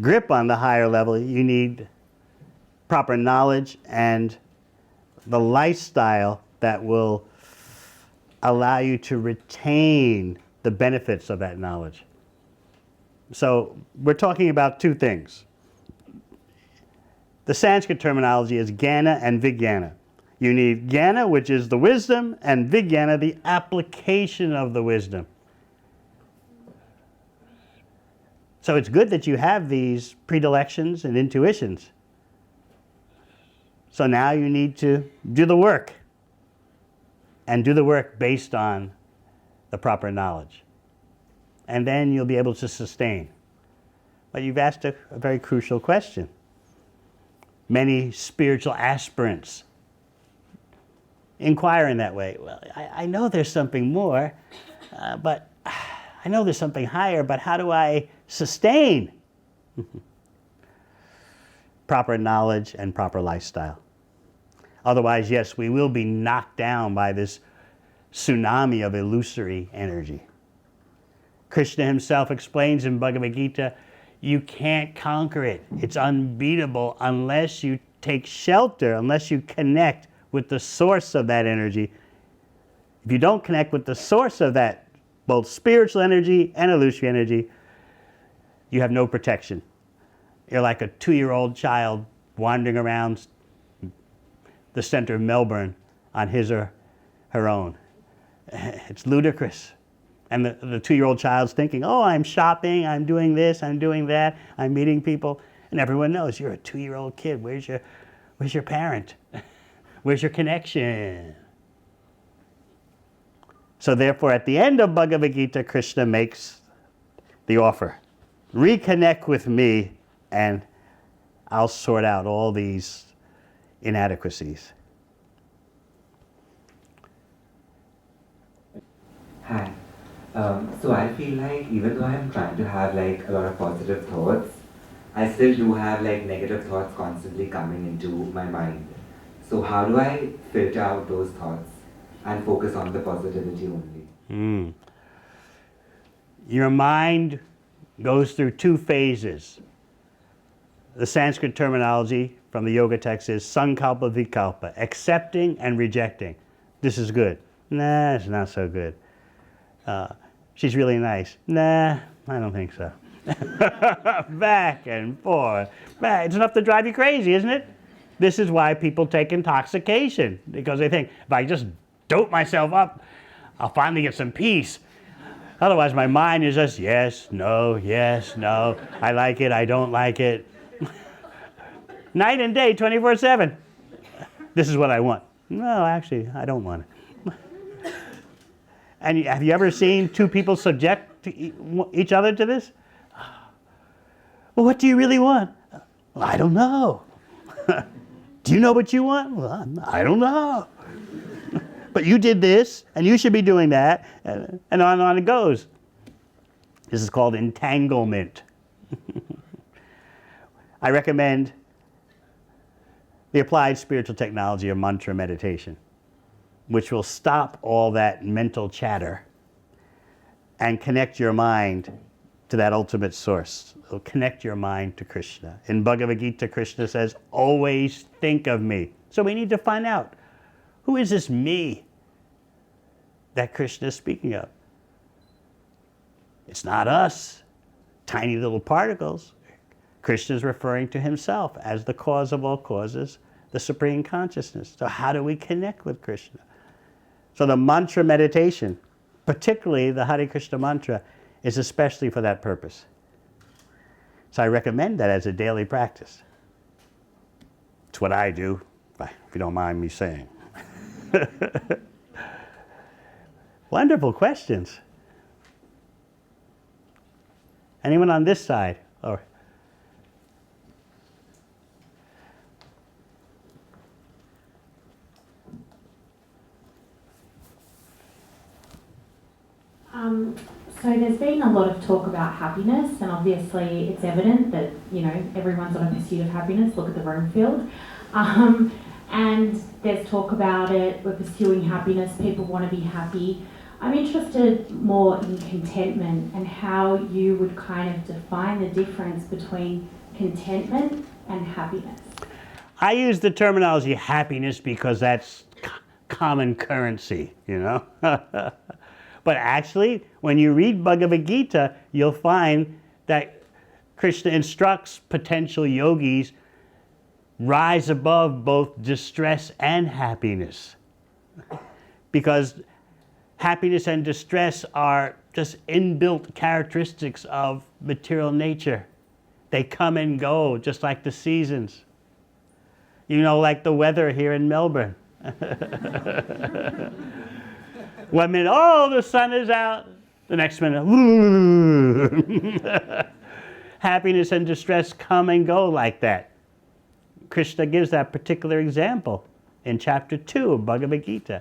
grip on the higher level, you need proper knowledge and the lifestyle that will allow you to retain the benefits of that knowledge. So we're talking about two things. The Sanskrit terminology is jnana and vijnana. You need jnana, which is the wisdom, and vijnana, the application of the wisdom. So it's good that you have these predilections and intuitions. So now you need to do the work, and do the work based on the proper knowledge. And then you'll be able to sustain. But you've asked a very crucial question. Many spiritual aspirants inquire in that way. Well, I know there's something more, but I know there's something higher, but how do I sustain? Proper knowledge and proper lifestyle. Otherwise, yes, we will be knocked down by this tsunami of illusory energy. Krishna himself explains in Bhagavad Gita, you can't conquer it. It's unbeatable unless you take shelter, unless you connect with the source of that energy. If you don't connect with the source of that, both spiritual energy and illusory energy, you have no protection. You're like a 2-year-old child wandering around the center of Melbourne on his or her own. It's ludicrous. And the 2-year-old child's thinking, oh, I'm shopping, I'm doing this, I'm doing that, I'm meeting people. And everyone knows you're a 2-year-old kid. Where's your parent? Where's your connection? So therefore, at the end of Bhagavad Gita, Krishna makes the offer. Reconnect with me and I'll sort out all these inadequacies. Hi. So I feel like even though I'm trying to have like a lot of positive thoughts, I still do have like negative thoughts constantly coming into my mind. So how do I filter out those thoughts and focus on the positivity only? Your mind goes through 2 phases. The Sanskrit terminology from the yoga text is sankalpa vikalpa, accepting and rejecting. This is good. Nah, it's not so good. She's really nice. Nah, I don't think so. Back and forth. It's enough to drive you crazy, isn't it? This is why people take intoxication, because they think, if I just dope myself up, I'll finally get some peace. Otherwise, my mind is just yes, no, I like it, I don't like it. Night and day, 24/7. This is what I want. No, actually, I don't want it. And have you ever seen 2 people subject to each other to this? Well, what do you really want? Well, I don't know. Do you know what you want? Well, I don't know. But you did this, and you should be doing that, and on and on it goes. This is called entanglement. I recommend the applied spiritual technology of mantra meditation, which will stop all that mental chatter and connect your mind to that ultimate source. It'll connect your mind to Krishna. In Bhagavad Gita, Krishna says, always think of me. So we need to find out, who is this me that Krishna is speaking of? It's not us, tiny little particles. Krishna is referring to himself as the cause of all causes, the Supreme Consciousness. So how do we connect with Krishna? So the mantra meditation, particularly the Hare Krishna mantra, is especially for that purpose. So I recommend that as a daily practice. It's what I do, if you don't mind me saying. Wonderful questions. Anyone on this side? Or So there's been a lot of talk about happiness, and obviously it's evident that, you know, everyone's on a pursuit of happiness. Look at the room filled. And there's talk about it, we're pursuing happiness, people want to be happy. I'm interested more in contentment and how you would kind of define the difference between contentment and happiness. I use the terminology happiness because that's common currency, you know? But actually, when you read Bhagavad Gita, you'll find that Krishna instructs potential yogis rise above both distress and happiness. Because happiness and distress are just inbuilt characteristics of material nature. They come and go, just like the seasons. You know, like the weather here in Melbourne. One minute, oh, the sun is out. The next minute, happiness and distress come and go like that. Krishna gives that particular example in chapter 2 of Bhagavad Gita.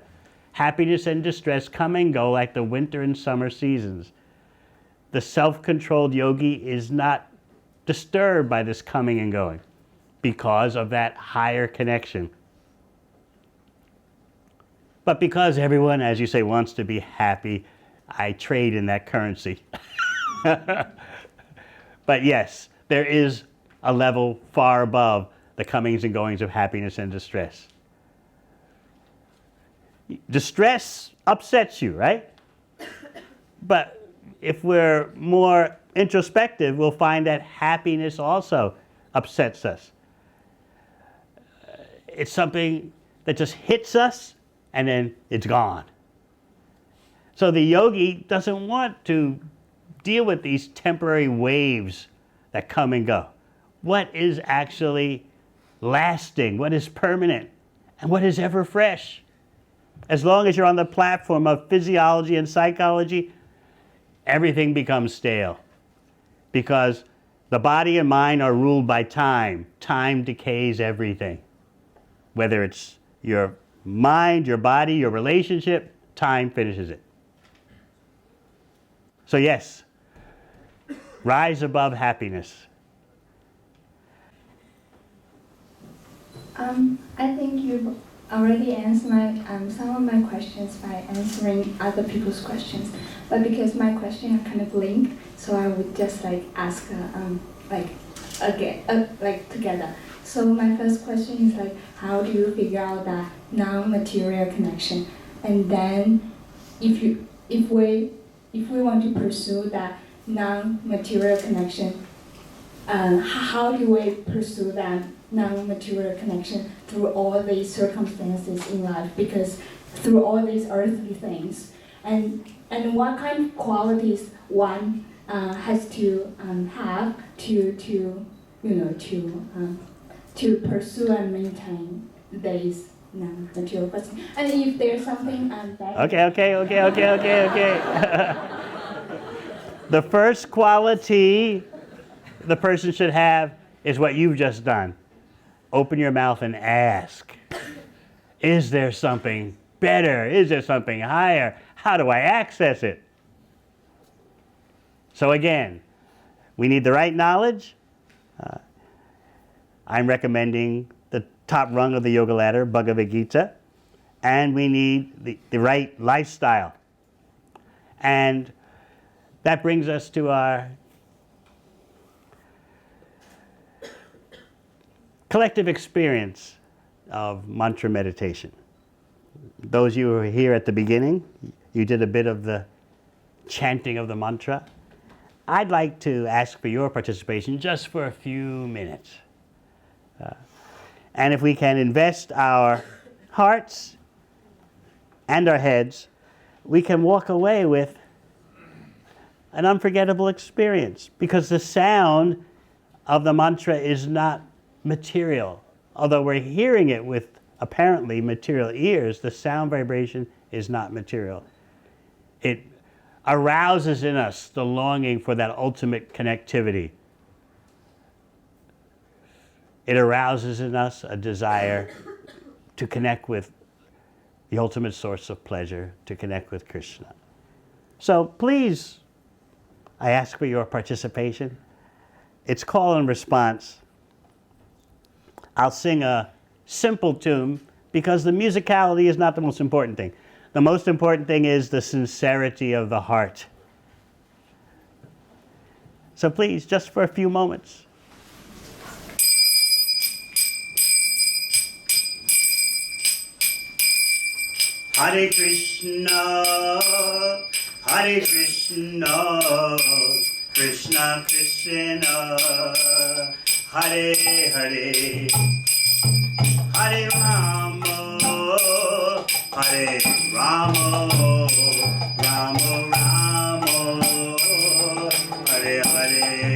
Happiness and distress come and go like the winter and summer seasons. The self-controlled yogi is not disturbed by this coming and going because of that higher connection. But because everyone, as you say, wants to be happy, I trade in that currency. But yes, there is a level far above the comings and goings of happiness and distress. Distress upsets you, right? But if we're more introspective, we'll find that happiness also upsets us. It's something that just hits us and then it's gone. So the yogi doesn't want to deal with these temporary waves that come and go. What is actually lasting? What is permanent? And what is ever fresh? As long as you're on the platform of physiology and psychology, everything becomes stale. Because the body and mind are ruled by time. Time decays everything. Whether it's your mind, your body, your relationship, time finishes it. So yes, rise above happiness. I think you've already answered some of my questions by answering other people's questions. But because my questions are kind of linked, so I would just ask together. So my first question is how do you figure out that non-material connection? And then if we want to pursue that non-material connection, how do we pursue that non-material connection through all these circumstances in life? Because through all these earthly things, and what kind of qualities one has to have to pursue and maintain these non-material questions. And if there's something that... Okay. The first quality the person should have is what you've just done. Open your mouth and ask. Is there something better? Is there something higher? How do I access it? So again, we need the right knowledge. I'm recommending the top rung of the yoga ladder, Bhagavad Gita, and we need the right lifestyle. And that brings us to our collective experience of mantra meditation. Those of you who were here at the beginning, you did a bit of the chanting of the mantra. I'd like to ask for your participation just for a few minutes. And if we can invest our hearts and our heads, we can walk away with an unforgettable experience, because the sound of the mantra is not material. Although we're hearing it with apparently material ears, the sound vibration is not material. arouses in us the longing for that ultimate connectivity. It arouses in us a desire to connect with the ultimate source of pleasure, to connect with Krishna. So please, I ask for your participation. It's call and response. I'll sing a simple tune because the musicality is not the most important thing. The most important thing is the sincerity of the heart. So please, just for a few moments. Hare Krishna, Hare Krishna, Krishna Krishna, Hare Hare, Hare Rama, Hare Rama, Rama Rama, Hare Hare.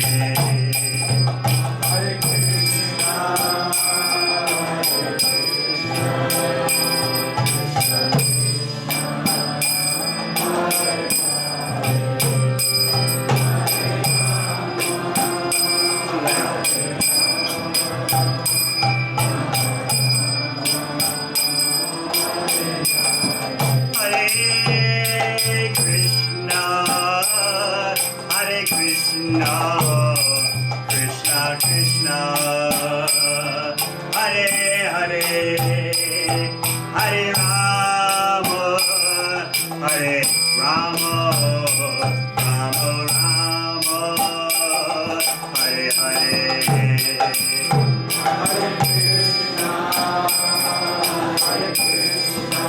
Hare Krishna, Hare Krishna Krishna, Hare Hare, Hare Rama, Hare Rama, Rama Rama, Hare Hare. Hare Krishna, Hare Krishna,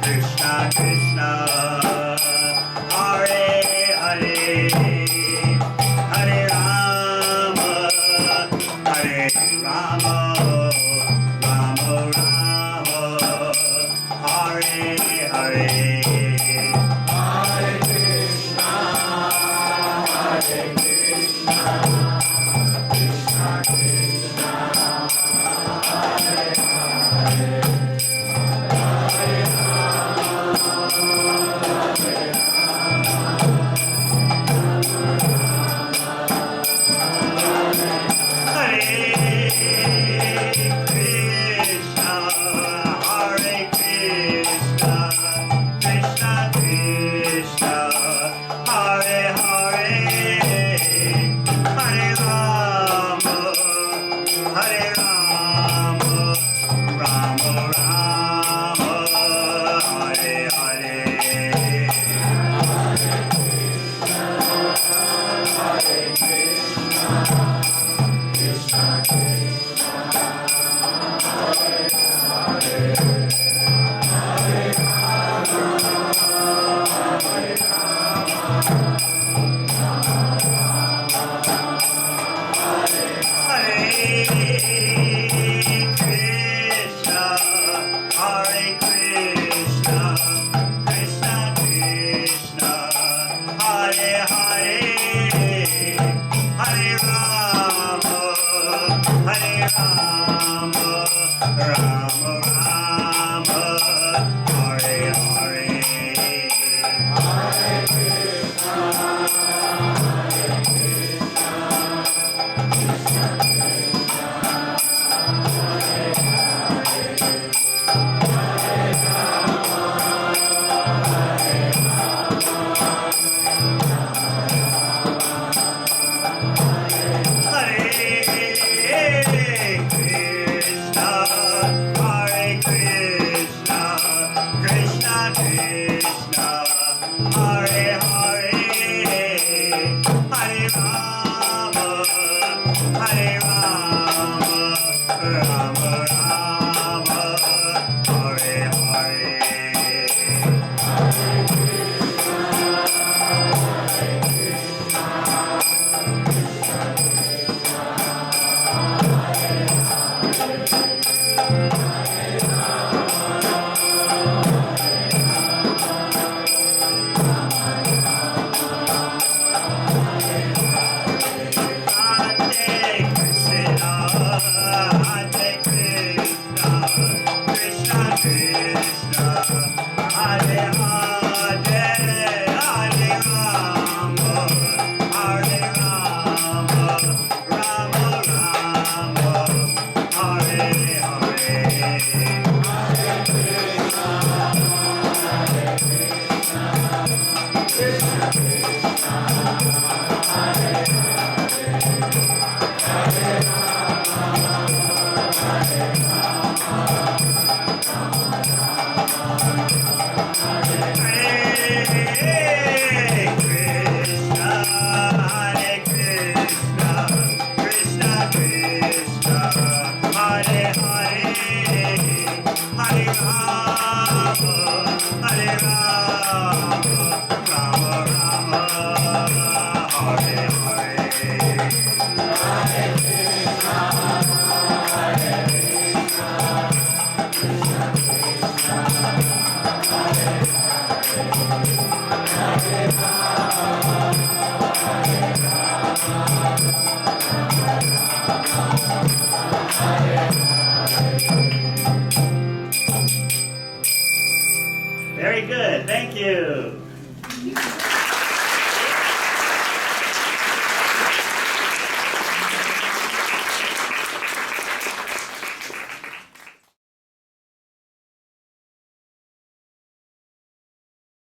Krishna Krishna, Hare Krishna Rama